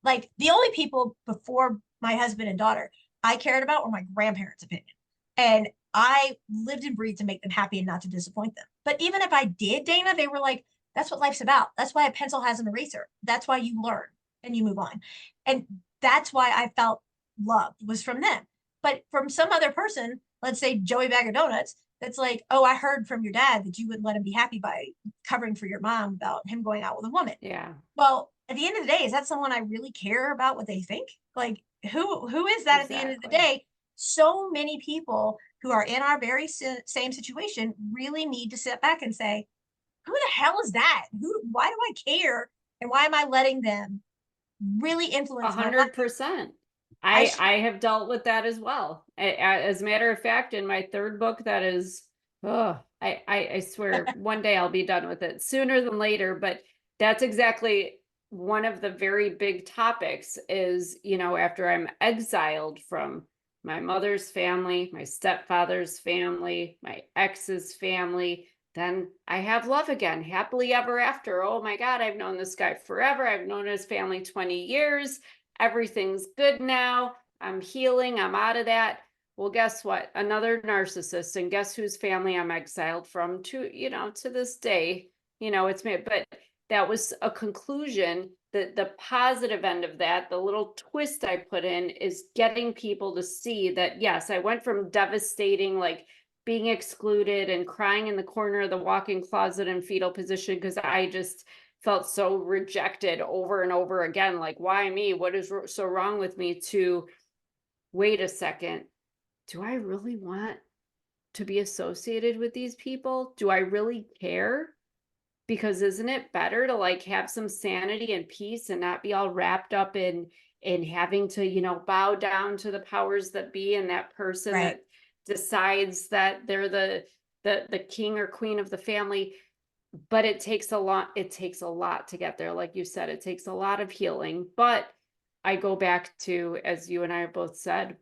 like the only people before my husband and daughter I cared about were my grandparents' opinion. And I lived and breathed to make them happy and not to disappoint them. But even if I did, Dana, they were like, that's what life's about. That's why a pencil has an eraser. That's why you learn and you move on. And that's why I felt love was from them. But from some other person, let's say Joey Bag of Donuts, that's like, oh, I heard from your dad that you wouldn't let him be happy by covering for your mom about him going out with a woman. Yeah. Well, at the end of the day, is that someone I really care about what they think? Like, who is that at the end of the Exactly. day? So many people who are in our very same situation really need to sit back and say, who the hell is that? Why do I care? And why am I letting them really A influence my life? hundred percent. I I should, have dealt with that as well. As a matter of fact, in my third book, that is, oh, I swear one day I'll be done with it sooner than later. But that's exactly one of the very big topics is, after I'm exiled from my mother's family, my stepfather's family, my ex's family, then I have love again, happily ever after. Oh my God, I've known this guy forever. I've known his family 20 years. Everything's good now. I'm healing. I'm out of that. Well, guess what? Another narcissist, and guess whose family I'm exiled from to this day. It's me. But that was a conclusion. The positive end of that, the little twist I put in is getting people to see that, yes, I went from devastating, like being excluded and crying in the corner of the walk-in closet in fetal position because I just felt so rejected over and over again. Like, why me? What is so wrong with me? To wait a second. Do I really want to be associated with these people? Do I really care? Because isn't it better to like have some sanity and peace and not be all wrapped up in having to, bow down to the powers that be and that person right. that decides that they're the king or queen of the family. But it takes a lot to get there. Like you said, it takes a lot of healing. But I go back to, as you and I have both said,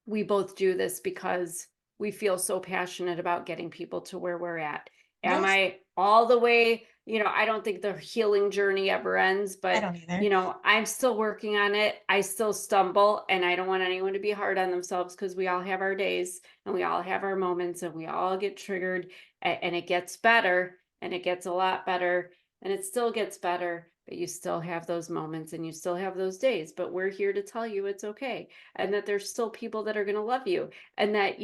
we both do this because we feel so passionate about getting people to where we're at. Am Yes, I all the way? I don't think the healing journey ever ends, I but don't either. I'm still working on it. I still stumble, and I don't want anyone to be hard on themselves because we all have our days and we all have our moments and we all get triggered, and it gets better and it gets a lot better and it still gets better, but you still have those moments and you still have those days. But we're here to tell you it's okay, and that there's still people that are going to love you, and that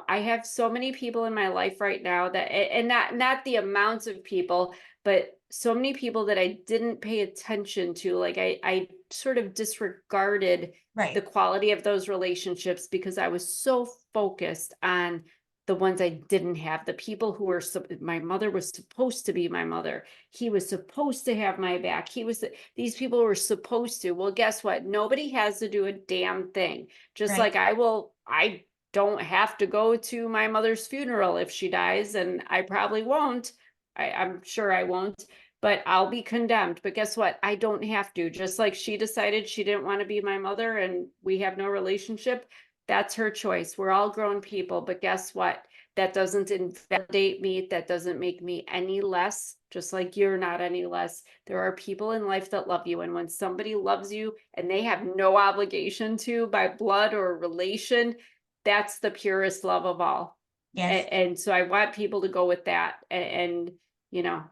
I have so many people in my life right now that, and not the amounts of people, but so many people that I didn't pay attention to. Like I sort of disregarded the Right, quality of those relationships because I was so focused on the ones I didn't have, the people who were, my mother was supposed to be my mother. He was supposed to have my back. These people were supposed to. Well, guess what? Nobody has to do a damn thing. Just right. like I don't have to go to my mother's funeral if she dies, and I probably won't. I'm sure I won't, but I'll be condemned. But guess what? I don't have to. Just like she decided she didn't want to be my mother and we have no relationship, that's her choice. We're all grown people, but guess what? That doesn't invalidate me. That doesn't make me any less, just like you're not any less. There are people in life that love you. And when somebody loves you and they have no obligation to by blood or relation, that's the purest love of all. Yes. And so I want people to go with that. And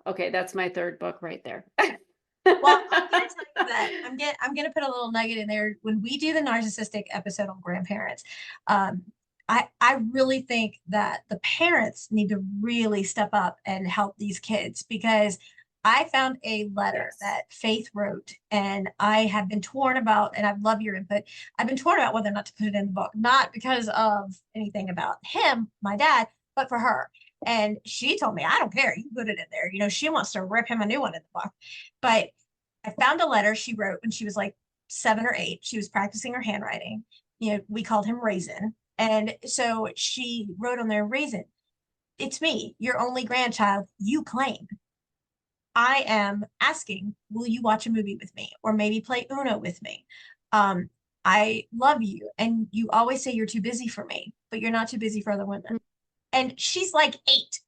okay, that's my third book right there. Well, I'm gonna tell you that I'm gonna put a little nugget in there when we do the narcissistic episode on grandparents. Um, I really think that the parents need to really step up and help these kids because I found a letter Yes. that Faith wrote, and I have been torn about, and I love your input. I've been torn about whether or not to put it in the book, not because of anything about him, my dad, but for her. And she told me, I don't care, you put it in there. She wants to rip him a new one in the book. But I found a letter she wrote when she was like 7 or 8. She was practicing her handwriting. We called him Raisin. And so she wrote on there, Raisin, it's me, your only grandchild you claim. I am asking, will you watch a movie with me or maybe play Uno with me? Um, I love you. And you always say you're too busy for me, but you're not too busy for other women. And she's like 8,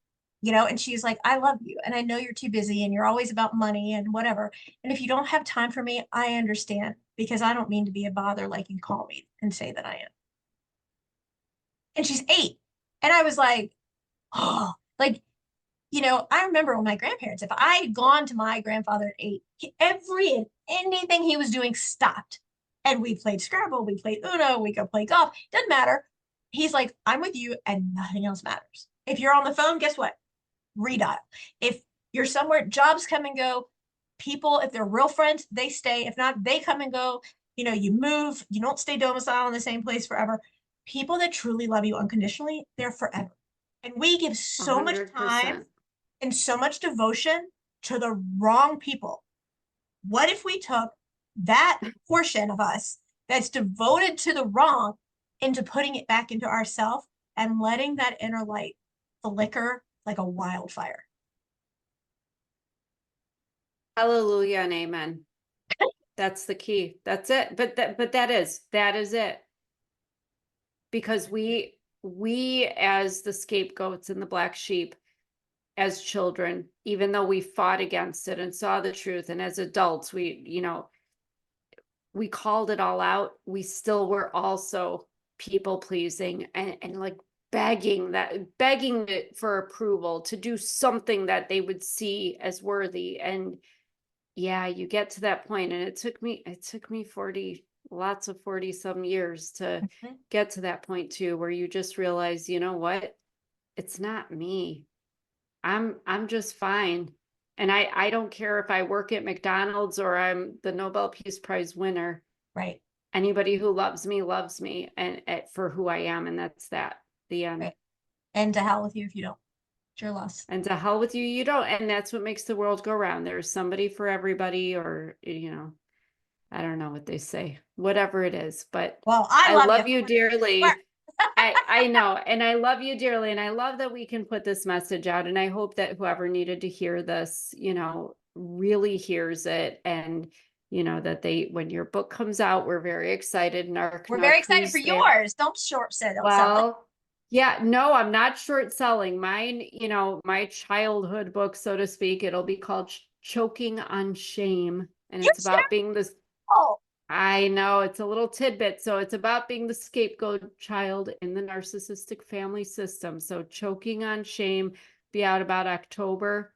and she's like, I love you. And I know you're too busy and you're always about money and whatever. And if you don't have time for me, I understand because I don't mean to be a bother like you call me and say that I am. And she's 8. And I was like, oh, like, I remember when my grandparents, if I had gone to my grandfather at 8, every and anything he was doing stopped. And we played Scrabble, we played Uno, we go play golf. Doesn't matter. He's like, I'm with you and nothing else matters. If you're on the phone, guess what? Redial. If you're somewhere, jobs come and go. People, if they're real friends, they stay. If not, they come and go. You move, you don't stay domiciled in the same place forever. People that truly love you unconditionally, they're forever. And we give so much time 100%. and so much devotion to the wrong people. What if we took that portion of us that's devoted to the wrong into putting it back into ourself and letting that inner light flicker like a wildfire? Hallelujah and amen. That's the key. That's it. But that is it. Because we as the scapegoats and the black sheep as children, even though we fought against it and saw the truth, and as adults, we called it all out, we still were also people pleasing and like begging it for approval to do something that they would see as worthy. And yeah, you get to that point, and it took me 40, lots of 40 some years to Mhm. get to that point too, where you just realize, you know what, it's not me. I'm just fine. And I don't care if I work at McDonald's or I'm the Nobel Peace Prize winner. Right, Anybody who loves me and for who I am, and that's that. The end. right. And to hell with you if you don't. It's your loss. And to hell with you, you don't. And that's what makes the world go round. There's somebody for everybody, or I don't know what they say, whatever it is. But Well, I I love you. love you dearly. I know, and I love you dearly, and I love that we can put this message out, and I hope that whoever needed to hear this, really hears it, and that they, when your book comes out, we're very excited. We're very Narc, excited for who's there? yours. Don't don't sell it. Well, yeah, no, I'm not short selling mine. My childhood book, so to speak. It'll be called Choking on Shame, and You it's should. about being this. Oh, I know it's a little tidbit. So it's about being the scapegoat child in the narcissistic family system. So choking on shame, be out about October.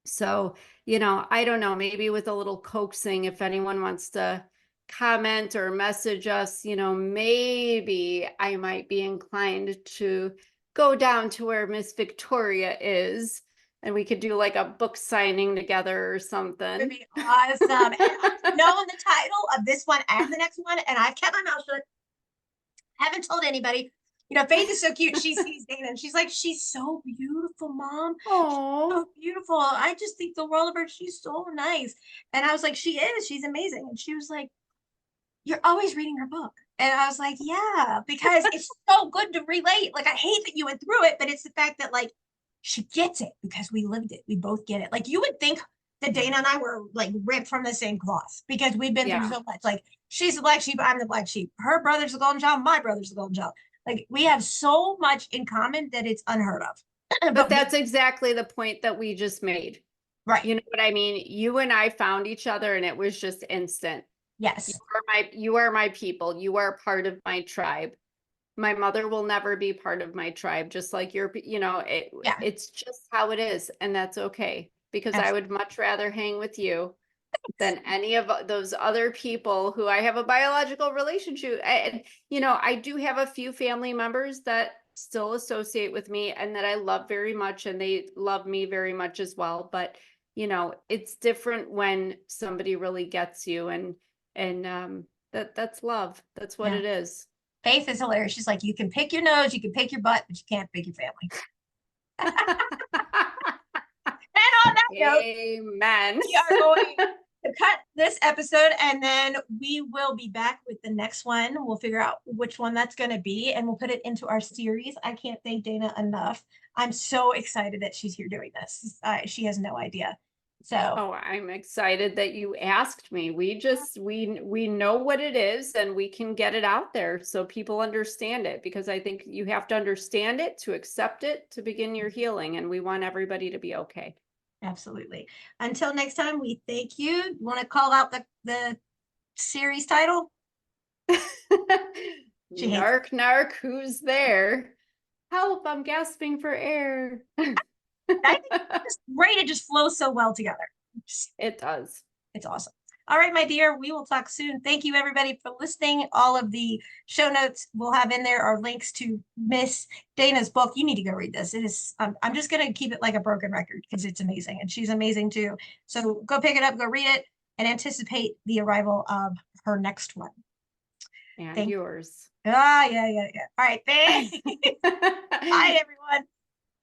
So, I don't know, maybe with a little coaxing, if anyone wants to comment or message us, maybe I might be inclined to go down to where Miss Victoria is, and we could do like a book signing together or it would something. be awesome. And I've known the title of this one and the next one, and I've kept my mouth shut. Haven't told anybody. Faith is so cute. She sees Dana and she's like, she's so beautiful, mom. She's Oh, so beautiful. I just think the world of her. She's so nice. And I was like, she is. She's amazing. And she was like, you're always reading her book. And I was like, yeah, because it's so good to relate. Like, I hate that you went through it, but it's the fact that, like, she gets it because we lived it. We both get it. Like, you would think that yeah. Dana and I were, like, ripped from the same cloth because we've been through Yeah. so much. Like, she's the black sheep, I'm the black sheep. Her brother's the golden child, my brother's the golden child. Like, we have so much in common that it's unheard of. But But that's exactly the point that we just made. right. You know what I mean? You and I found each other, and it was just instant. You Yes. are my people. You are part of my tribe. My mother will never be part of my tribe, just like Yeah. it's just how it is, and that's okay, because I Absolutely. would much rather hang with you than any of those other people who I have a biological relationship. And, I do have a few family members that still associate with me and that I love very much, and they love me very much as well. But, it's different when somebody really gets you, and that's love. That's what Yeah. it is. Faith is hilarious. She's like, you can pick your nose, you can pick your butt, but you can't pick your family. And on that note, Amen. we are going to cut this episode and then we will be back with the next one. We'll figure out which one that's going to be and we'll put it into our series. I can't thank Dana enough. I'm so excited that she's here doing this. She has no idea. So, Oh, I'm excited that you asked me. We know what it is and we can get it out there so people understand it, because I think you have to understand it to accept it to begin your healing, and we want everybody to be okay. absolutely. Until next time, we thank you. You want to call out the series title? She hates Narc, narc, who's there? Help, I'm gasping for air. I think it's great. It just flows so well together. It does. It's awesome. All right, my dear, we will talk soon. Thank you, everybody, for listening. All of the show notes we'll have in there are links to Miss Dana's book. You need to go read this. It is, I'm just going to keep it like a broken record because it's amazing and she's amazing too. So go pick it up, go read it, and anticipate the arrival of her next one. And Thank yours. yeah. All right, thanks. Bye, everyone.